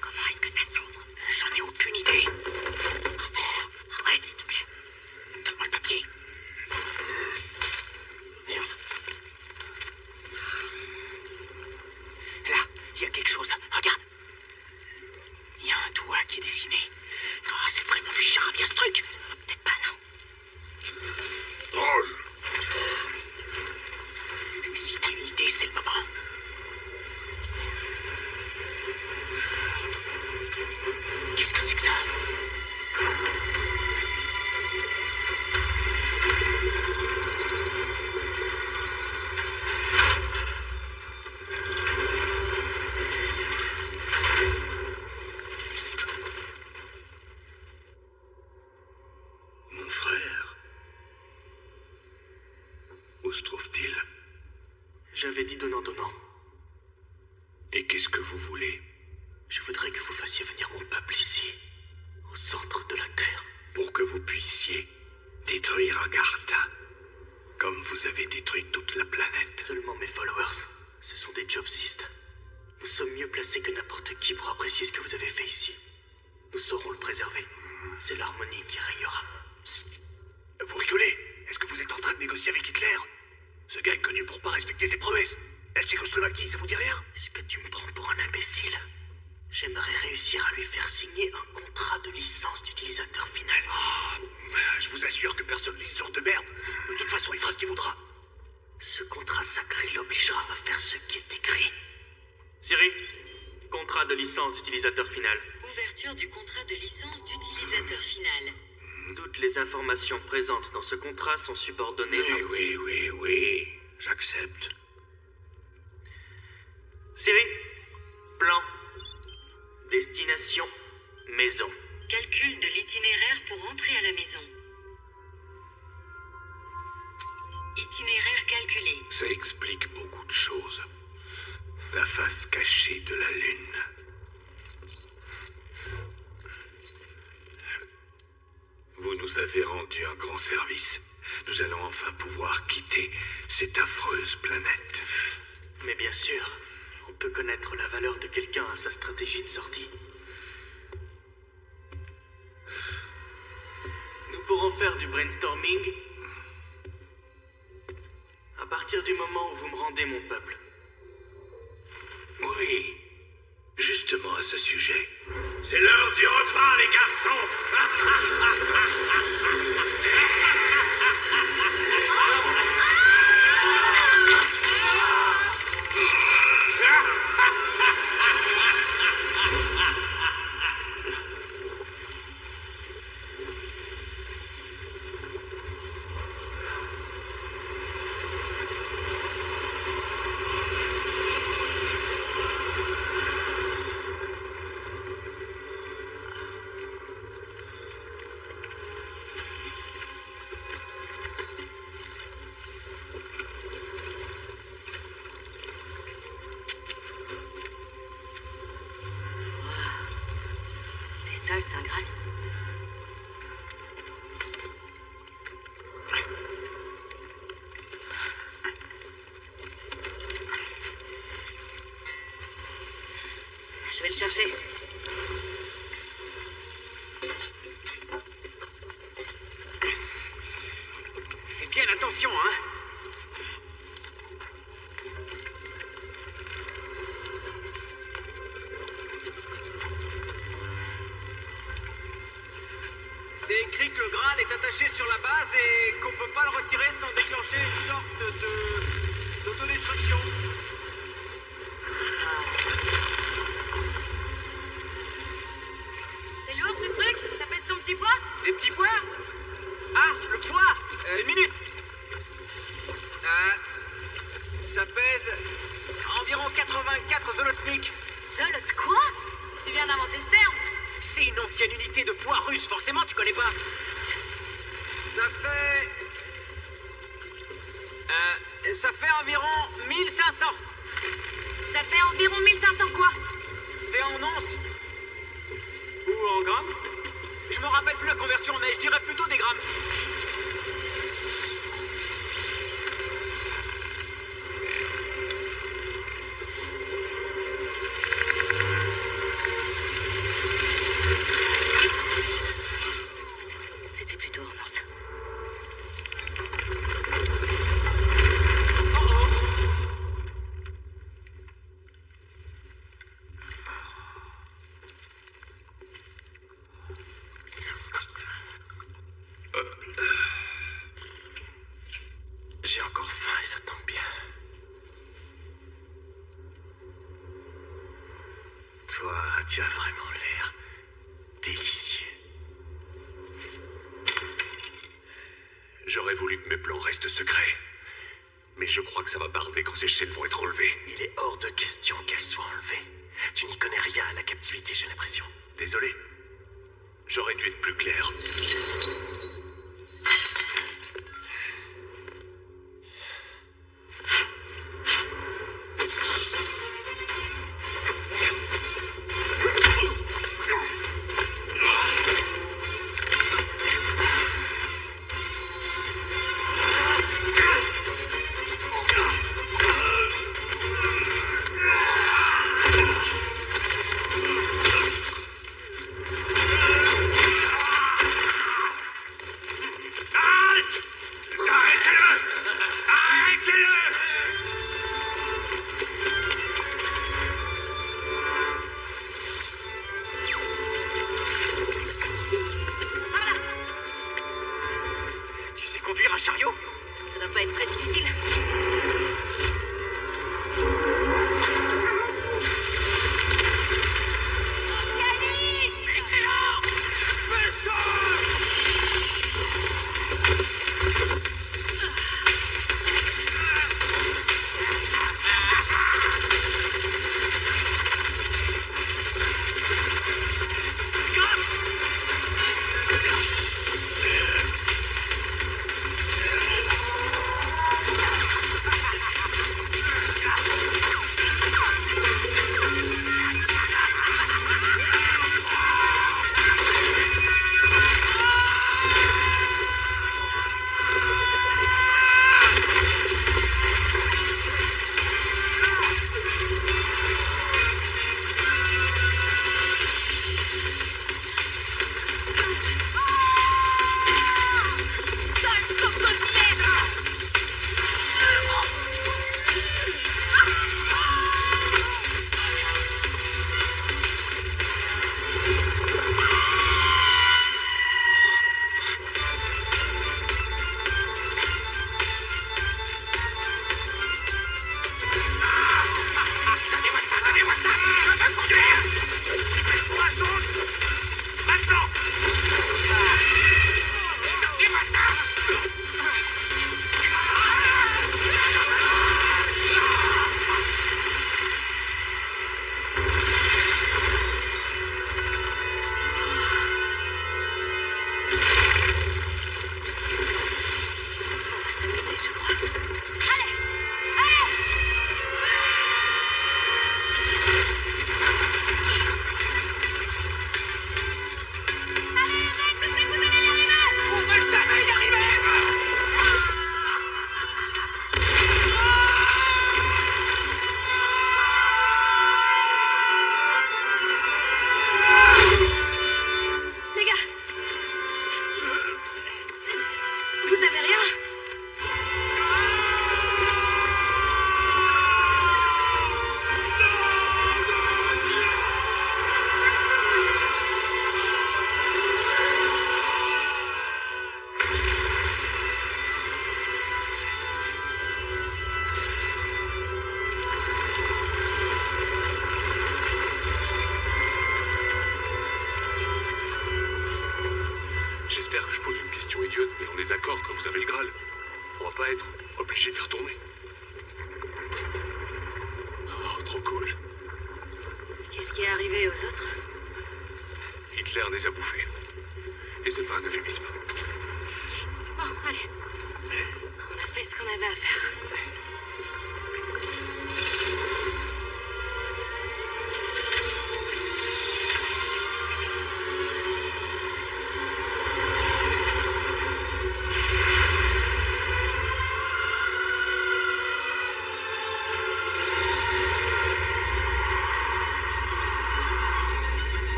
Comment est-ce que ça s'ouvre? J'en ai aucune idée. Arrête, s'il te plaît. Donne-moi le papier. Là, il y a quelque chose. Regarde. Il y a un doigt qui est dessiné. Oh, c'est vraiment vu charabia ce truc. Peut-être pas, non. Si t'as une idée, c'est le moment. Qu'est-ce que c'est que ça? Mon frère, où se trouve-t-il? J'avais dit donnant-donnant. Et qu'est-ce que vous voulez? Je voudrais que vous fassiez venir mon peuple ici, au centre de la Terre. Pour que vous puissiez détruire Agartha, comme vous avez détruit toute la planète. Seulement mes followers, ce sont des jobsistes. Nous sommes mieux placés que n'importe qui pour apprécier ce que vous avez fait ici. Nous saurons le préserver. C'est l'harmonie qui régnera. Vous rigolez? Est-ce que vous êtes en train de négocier avec Hitler? Ce gars est connu pour pas respecter ses promesses. La Tchécoslovaquie, ça vous dit rien? Est-ce que tu me prends pour un imbécile? J'aimerais réussir à lui faire signer un contrat de licence d'utilisateur final. Je vous assure que personne ne lit ce genre de merde. De toute façon, il fera ce qu'il voudra. Ce contrat sacré l'obligera à faire ce qui est écrit. Siri, contrat de licence d'utilisateur final. Ouverture du contrat de licence d'utilisateur final. Toutes les informations présentes dans ce contrat sont subordonnées à... Oui, j'accepte. Siri, plan. Destination, maison. Calcul de l'itinéraire pour entrer à la maison. Itinéraire calculé. Ça explique beaucoup de choses. La face cachée de la Lune. Vous nous avez rendu un grand service. Nous allons enfin pouvoir quitter cette affreuse planète. Mais bien sûr, on peut connaître la valeur de quelqu'un à sa stratégie de sortie. Nous pourrons faire du brainstorming à partir du moment où vous me rendez mon peuple. Oui, justement à ce sujet. C'est l'heure du repas, les garçons. C'est ça le Saint Graal. Je vais le chercher. Fais bien attention, hein. C'est écrit que le Graal est attaché sur la base et qu'on peut pas le retirer sans déclencher une sorte d'autodestruction. C'est lourd ce truc? Ça pèse ton petit poids? Des petits poids? Ah, le poids. Une minute. Ça pèse environ 84 zolotniks. Zolot quoi? Tu viens d'inventer ce terme? C'est une ancienne unité de poids russe, forcément, tu connais pas. Ça fait environ 1500. Ça fait environ 1500 quoi? C'est en onces. Ou en grammes. Je me rappelle plus la conversion, mais je dirais plutôt des grammes. C'était plutôt en once. J'ai encore faim et ça tombe bien. Toi, tu as vraiment l'air délicieux. J'aurais voulu que mes plans restent secrets. Mais je crois que ça va barder quand ces chaînes vont être enlevées. Il est hors de question qu'elles soient enlevées. Tu n'y connais rien à la captivité, j'ai l'impression. Désolé. J'aurais dû être plus clair. faire que je pose une question idiote, mais on est d'accord que vous avez le Graal. On va pas être obligé d'y retourner. Oh, trop cool. Qu'est-ce qui est arrivé aux autres? Hitler les a bouffés. Et c'est pas un euphémisme. Bon, allez. On a fait ce qu'on avait à faire.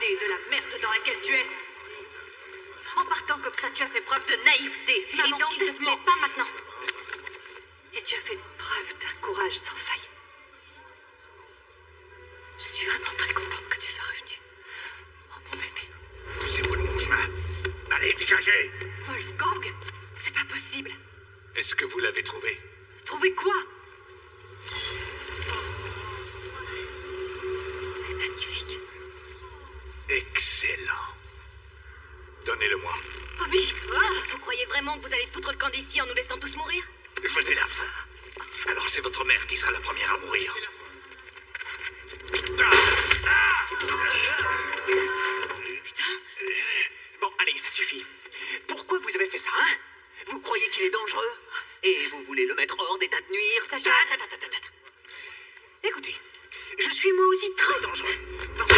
De la merde dans laquelle tu es. En partant comme ça, tu as fait preuve de naïveté et Maman, s'il te d'entêtement. plaît, pas maintenant. Et tu as fait preuve d'un courage sans faille. Je suis vraiment très contente que tu sois revenu. Oh mon bébé. Poussez-vous de mon chemin. Allez, dégagez. Wolfgang, c'est pas possible. Est-ce que vous l'avez trouvé? Trouver quoi? C'est magnifique. Excellent. Donnez-le-moi. Bobby, Vous croyez vraiment que vous allez foutre le camp d'ici en nous laissant tous mourir? Venez la fin. Alors c'est votre mère qui sera la première à mourir. Putain. Bon, allez, ça suffit. Pourquoi vous avez fait ça, hein? Vous croyez qu'il est dangereux? Et vous voulez le mettre hors d'état de nuire? Sacha. Écoutez, je suis moi aussi très dangereux. Parce que...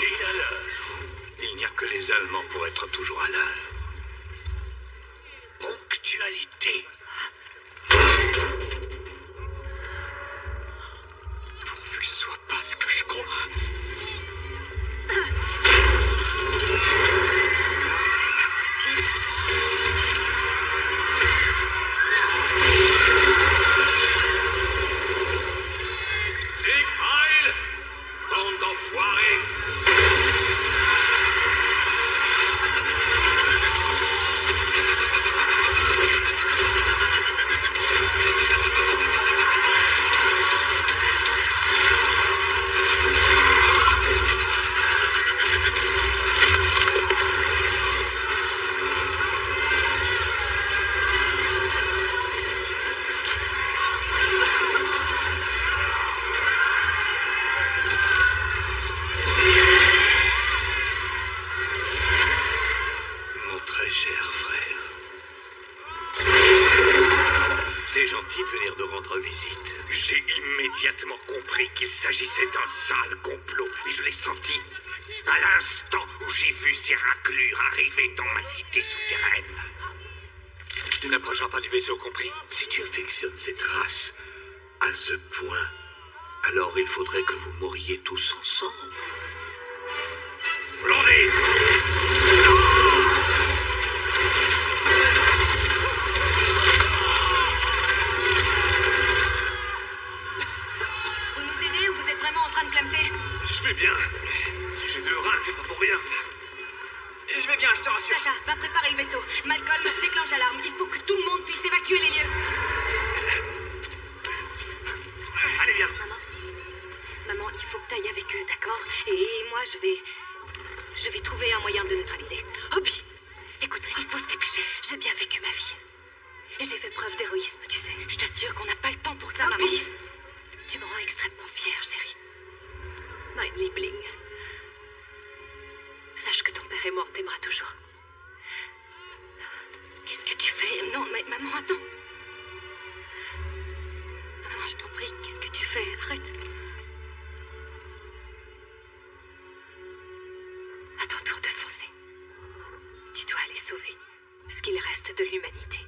Et à l'heure. Il n'y a que les Allemands pour être toujours à l'heure. Ponctualité. Pourvu que ce soit pas ce que je crois. c'est pas possible. Sieg Heil! Bande d'enfoirés! Mon très cher frère. C'est gentil de venir nous rendre visite. J'ai immédiatement compris qu'il s'agissait d'un sale complot et je l'ai senti à l'instant où j'ai vu ces raclures arriver dans ma cité souterraine. Tu n'approcheras pas du vaisseau, compris? Si tu affectionnes cette race à ce point, alors il faudrait que vous mouriez tous ensemble. Blondie! Vous nous aidez ou vous êtes vraiment en train de clamser? Je vais bien. Si j'ai 2 reins, c'est pas pour rien. Je vais bien, je te rassure. Sacha, va préparer le vaisseau. Malcolm, déclenche l'alarme. Il faut que tout le monde puisse évacuer les lieux. Allez, viens. Maman, il faut que t'ailles avec eux, d'accord? Et moi, je vais... Je vais trouver un moyen de le neutraliser. Obi, écoute, il faut se dépêcher. J'ai bien vécu ma vie. Et j'ai fait preuve d'héroïsme, tu sais. Je t'assure qu'on n'a pas le temps pour ça, maman. Tu me rends extrêmement fière, chérie. Mein Liebling. Sache que ton père est mort, t'aimera toujours. Qu'est-ce que tu fais? Non, mais maman, attends. Maman, je t'en prie, qu'est-ce que tu fais? Arrête. À ton tour de foncer. Tu dois aller sauver ce qu'il reste de l'humanité.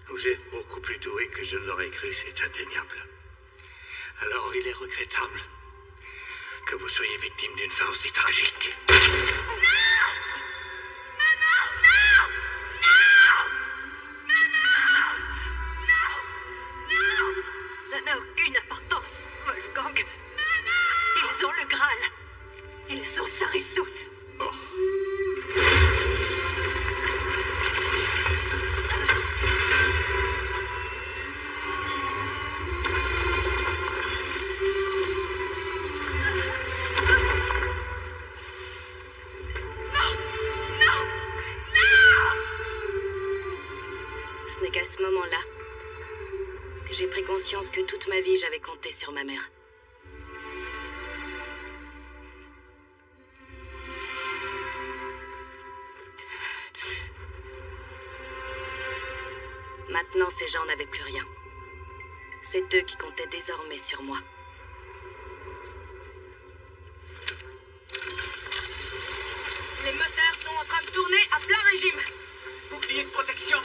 Vous êtes beaucoup plus doué que je ne l'aurais cru, c'est indéniable. Alors il est regrettable que vous soyez victime d'une fin aussi tragique. Ça n'a aucune importance, Wolfgang. Ils ont le Graal. Ils sont sains et saufs. Ce n'est qu'à ce moment-là que j'ai pris conscience que toute ma vie j'avais compté sur ma mère. Maintenant, ces gens n'avaient plus rien. C'est eux qui comptaient désormais sur moi. Les moteurs sont en train de tourner à plein régime. Bouclier de protection.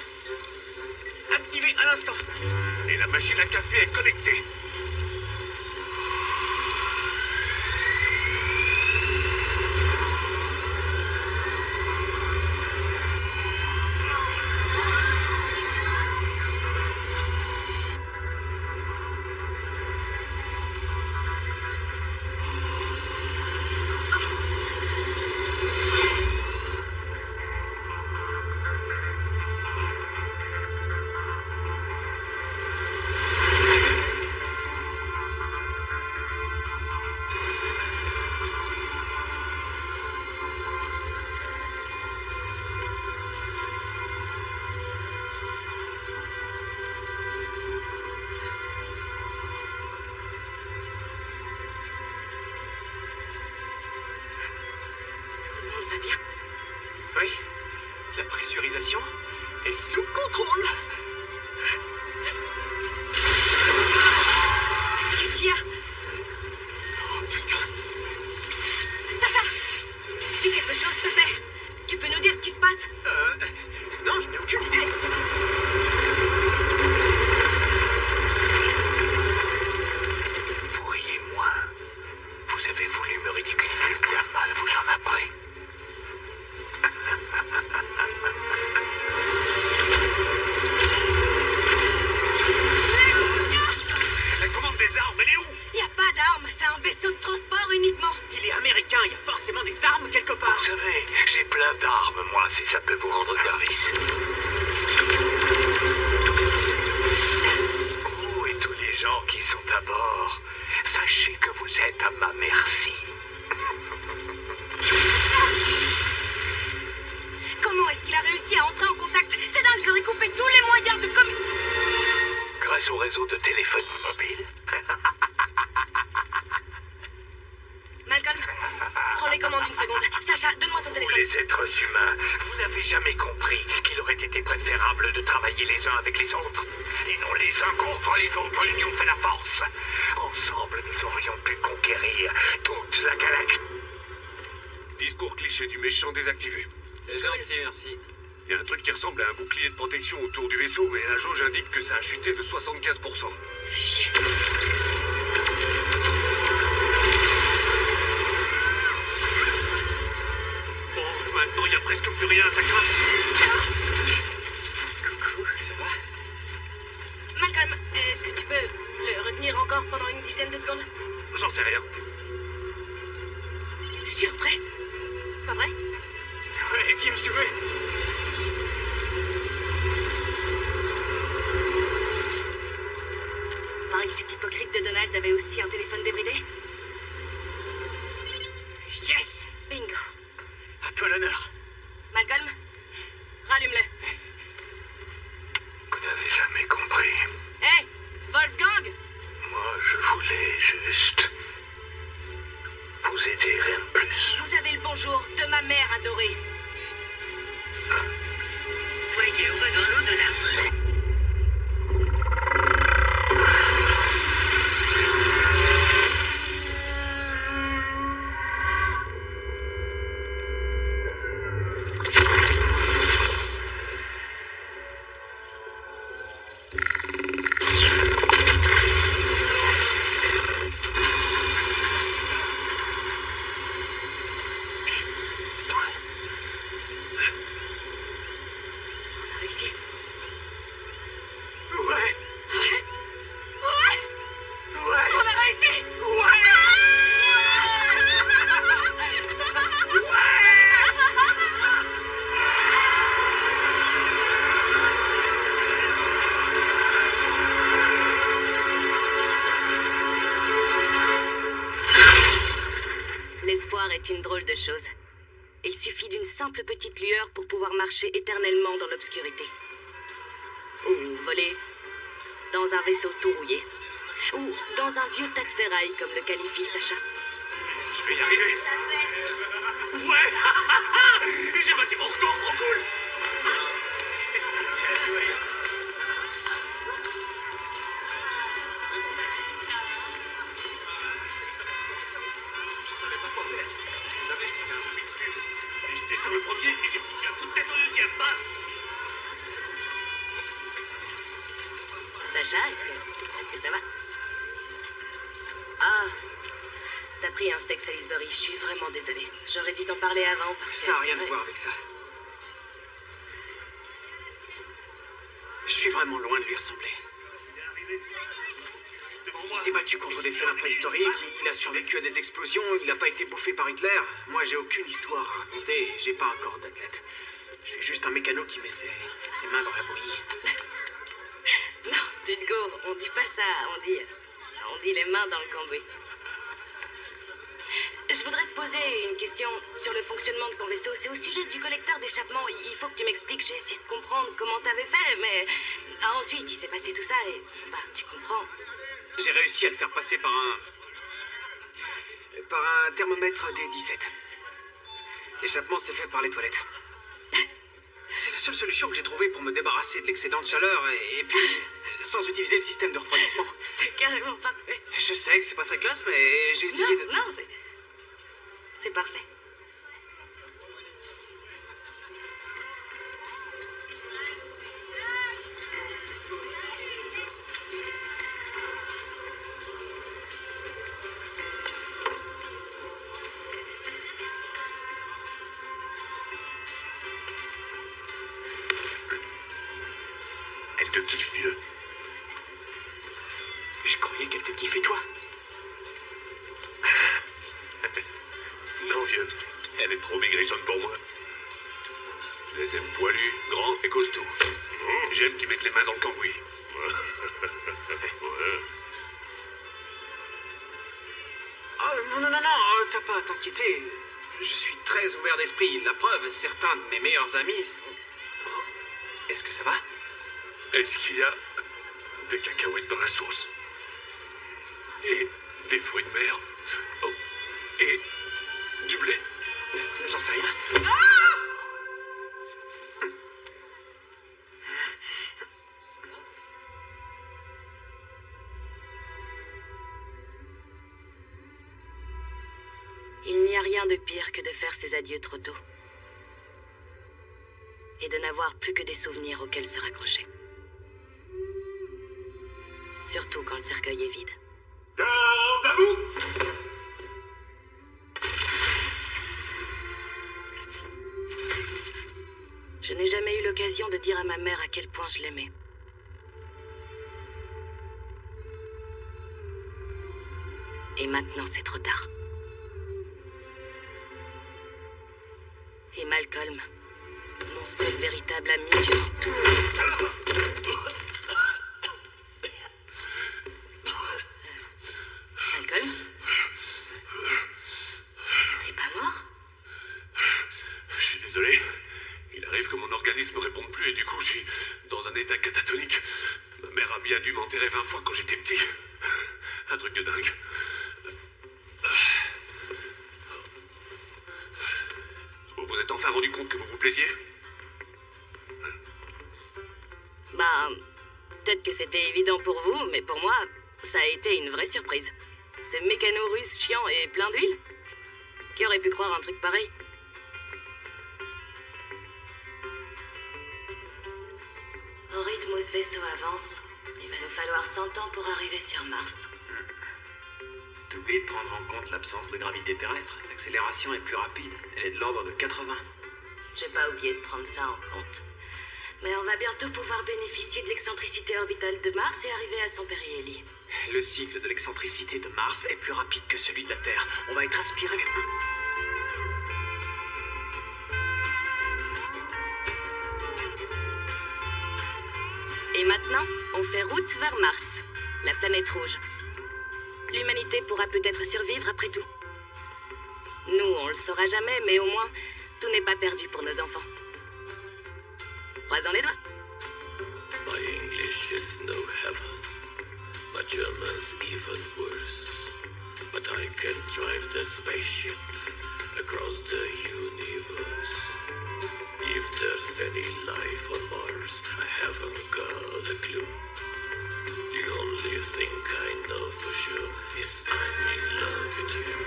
Activé à l'instant. Et la machine à café est connectée. situation est sous contrôle. Qu'est-ce qu'il y a? Oh putain. Sacha! Dis quelque chose, s'il te plaît. Tu peux nous dire ce qui se passe? Non, je n'ai aucune idée. Vous riez moins. Vous avez voulu me ridiculiser, bien mal vous en a pris. La commande des armes, elle est où? Y a pas d'armes, c'est un vaisseau de transport uniquement. Il est américain, il y a forcément des armes quelque part. Vous savez, j'ai plein d'armes, moi, si ça peut vous rendre service. Vous et tous les gens qui sont à bord, sachez que vous êtes à ma merci. Comment est-ce qu'il a réussi à entrer en contact? C'est dingue, je leur ai coupé tous les moyens de Grâce au réseau de téléphonie mobile. Malcolm, prends les commandes une seconde. Sacha, donne-moi ton Vous, téléphone. les êtres humains, vous n'avez jamais compris qu'il aurait été préférable de travailler les uns avec les autres, et non les uns contre les autres. L'union fait la force. Ensemble, nous aurions pu conquérir toute la galaxie. Discours cliché du méchant désactivé. C'est gentil, merci. Il y a un truc qui ressemble à un bouclier de protection autour du vaisseau, mais la jauge indique que ça a chuté de 75%. Bon, maintenant il n'y a presque plus rien, ça craint. Coucou, ça va? Malcolm, est-ce que tu peux le retenir encore pendant une dizaine de secondes? J'en sais rien. Je suis entrée. Pas vrai? Ouais, bien joué. Paraît que cet hypocrite de Donald avait aussi un téléphone débridé. Yes! Bingo. À toi l'honneur. Malcolm, rallume-le. Vous n'avez jamais compris. Hé, Wolfgang! Moi, je voulais juste vous aider, rien de plus. Vous avez le bonjour de ma mère adorée. Soyez heureux dans l'au-delà. On a réussi. Ouais! Ouais! Ouais! On a réussi! L'espoir est une drôle de chose. Il suffit d'une simple petite lueur pour pouvoir marcher éternellement dans l'obscurité. Ou voler dans un vaisseau tout rouillé. Ou dans un vieux tas de ferraille, comme le qualifie Sacha. Je vais y arriver. Ouais. J'ai battu mon record, trop cool. Je savais pas quoi faire. Vous savez, c'était un peu vite. Et j'étais sur le premier et j'ai foutu un coup de tête au deuxième. Bam. Sacha, est-ce que ça va? Ah, t'as pris un steak Salisbury, je suis vraiment désolée. J'aurais dû t'en parler avant parce que... Ça n'a c'est rien à vrai. voir avec ça. Je suis vraiment loin de lui ressembler. Il s'est battu contre des félins préhistoriques, il a survécu à des explosions, il n'a pas été bouffé par Hitler. Moi, j'ai aucune histoire à raconter et j'ai pas un corps d'athlète. Je suis juste un mécano qui met ses mains dans la bouillie. Non, tu te gourres, on dit pas ça, on dit les mains dans le cambouis. Je voudrais te poser une question sur le fonctionnement de ton vaisseau. C'est au sujet du collecteur d'échappement. Il faut que tu m'expliques. J'ai essayé de comprendre comment t'avais fait, mais ensuite il s'est passé tout ça et bah tu comprends. J'ai réussi à le faire passer par un thermomètre D17. L'échappement s'est fait par les toilettes. C'est la seule solution que j'ai trouvée pour me débarrasser de l'excédent de chaleur et puis sans utiliser le système de refroidissement. C'est carrément parfait. Je sais que c'est pas très classe, mais j'ai essayé de... Non, c'est parfait. Elle te kiffe, vieux. Je croyais qu'elle te kiffait toi. Non, vieux. Elle est trop maigrichonne pour moi. Je les aime poilus, grands et costauds. J'aime qu'ils mettent les mains dans le cambouis. Ah, non, t'as pas à t'inquiéter. Je suis très ouvert d'esprit. La preuve, certains de mes meilleurs amis sont... Oh, est-ce que ça va? Est-ce qu'il y a des cacahuètes dans la sauce? Et des fruits de mer? Oh. Et du blé? J'en sais rien. Il n'y a rien de pire que de faire ses adieux trop tôt. Et de n'avoir plus que des souvenirs auxquels se raccrocher. Surtout quand le cercueil est vide. Garde à vous! Je n'ai jamais eu l'occasion de dire à ma mère à quel point je l'aimais. Et maintenant, c'est trop tard. Et Malcolm, mon seul véritable ami durant tout. Malcolm? T'es pas mort? Je suis désolé. Il arrive que mon organisme ne réponde plus et du coup, je suis dans un état catatonique. Ma mère a bien dû m'enterrer 20 fois quand j'étais petit. Un truc de dingue. Vous vous êtes enfin rendu compte que vous vous plaisiez? Bah, peut-être que c'était évident pour vous, mais pour moi, ça a été une vraie surprise. Ce mécano russe chiant et plein d'huile? Qui aurait pu croire un truc pareil? Au rythme où ce vaisseau avance, il va nous falloir 100 ans pour arriver sur Mars. T'oublies de prendre en compte l'absence de gravité terrestre. L'accélération est plus rapide. Elle est de l'ordre de 80. J'ai pas oublié de prendre ça en compte. Mais on va bientôt pouvoir bénéficier de l'excentricité orbitale de Mars et arriver à son périhélie. Le cycle de l'excentricité de Mars est plus rapide que celui de la Terre. On va être aspiré les deux. Et maintenant, on fait route vers Mars, la planète rouge. L'humanité pourra peut-être survivre après tout. Nous, on le saura jamais, mais au moins, tout n'est pas perdu pour nos enfants. Croisons les doigts. My English is no heaven. My German's even worse. But I can drive the spaceship across the universe. If there's any life on Mars, I haven't got a clue. The only thing I know for sure is I'm in love with you.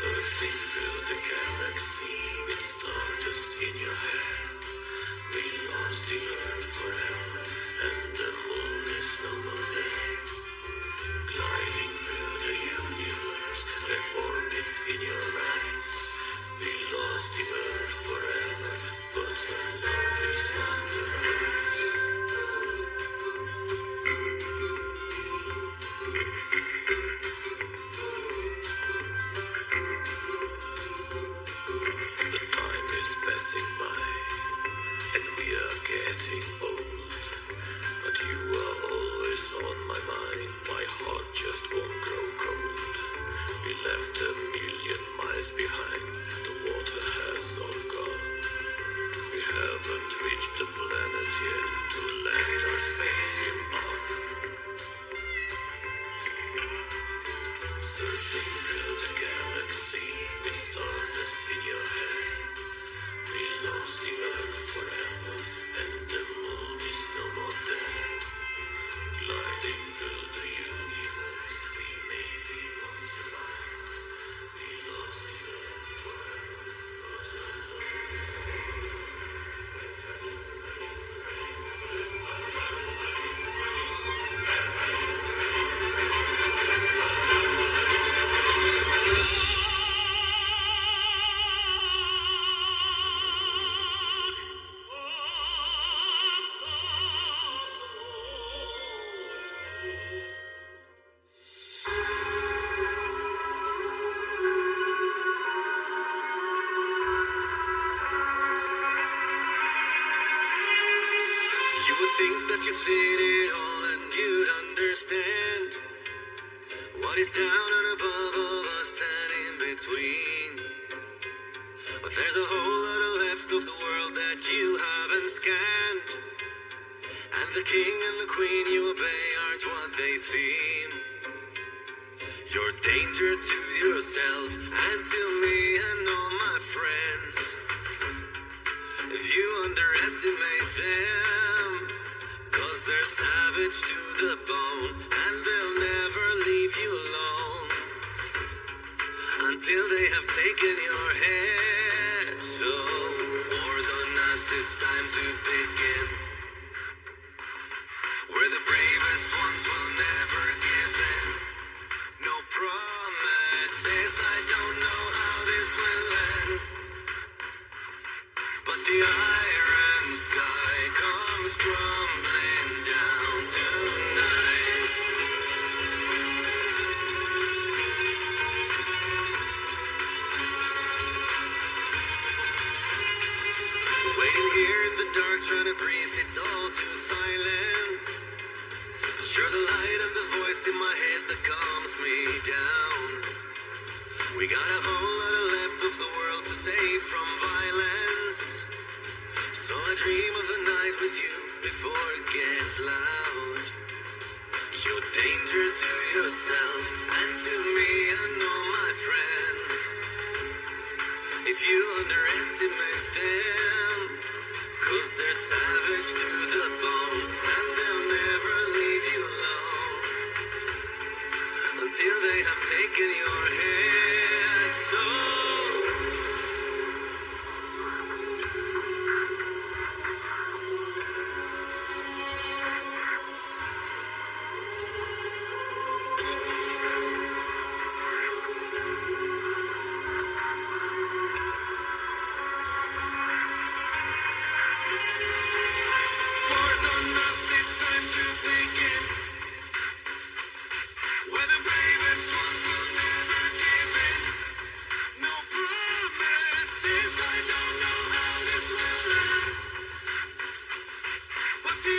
Searching through the galaxy with stardust in your hair. We lost the earth forever, and the moon is no more there. Gliding through the universe, the orbits in your eyes. We lost the earth forever, but our love is on the rise. You would think that you've seen it all and you'd understand what is down and above of us and in between. But there's a whole lot of left of the world that you haven't scanned. And the king and the queen you obey aren't what they seem. You're danger to yourself and to me and all my friends. If you underestimate them, 'cause they're savage to the bone and they'll never leave you alone until they have taken your head. So, war's on us, it's time to begin. We're the bravest ones, will never give in. No promises, I don't know how this will end. But the iron sky comes crumbling down tonight. Waiting here in the dark, trying to breathe, it's all too silent. Sure, the light of the voice in my head that calms me down. We got a whole lot of left of the world to save from violence. So I dream of a night with you before it gets loud. You're danger to yourself and to me and all my friends. If you underestimate them, 'cause they're savage to the bone and they'll never leave you alone until they have taken your head. So war's on us, it's time to begin. We're the bravest ones, will never give in. No promises, I don't know how this will end. But the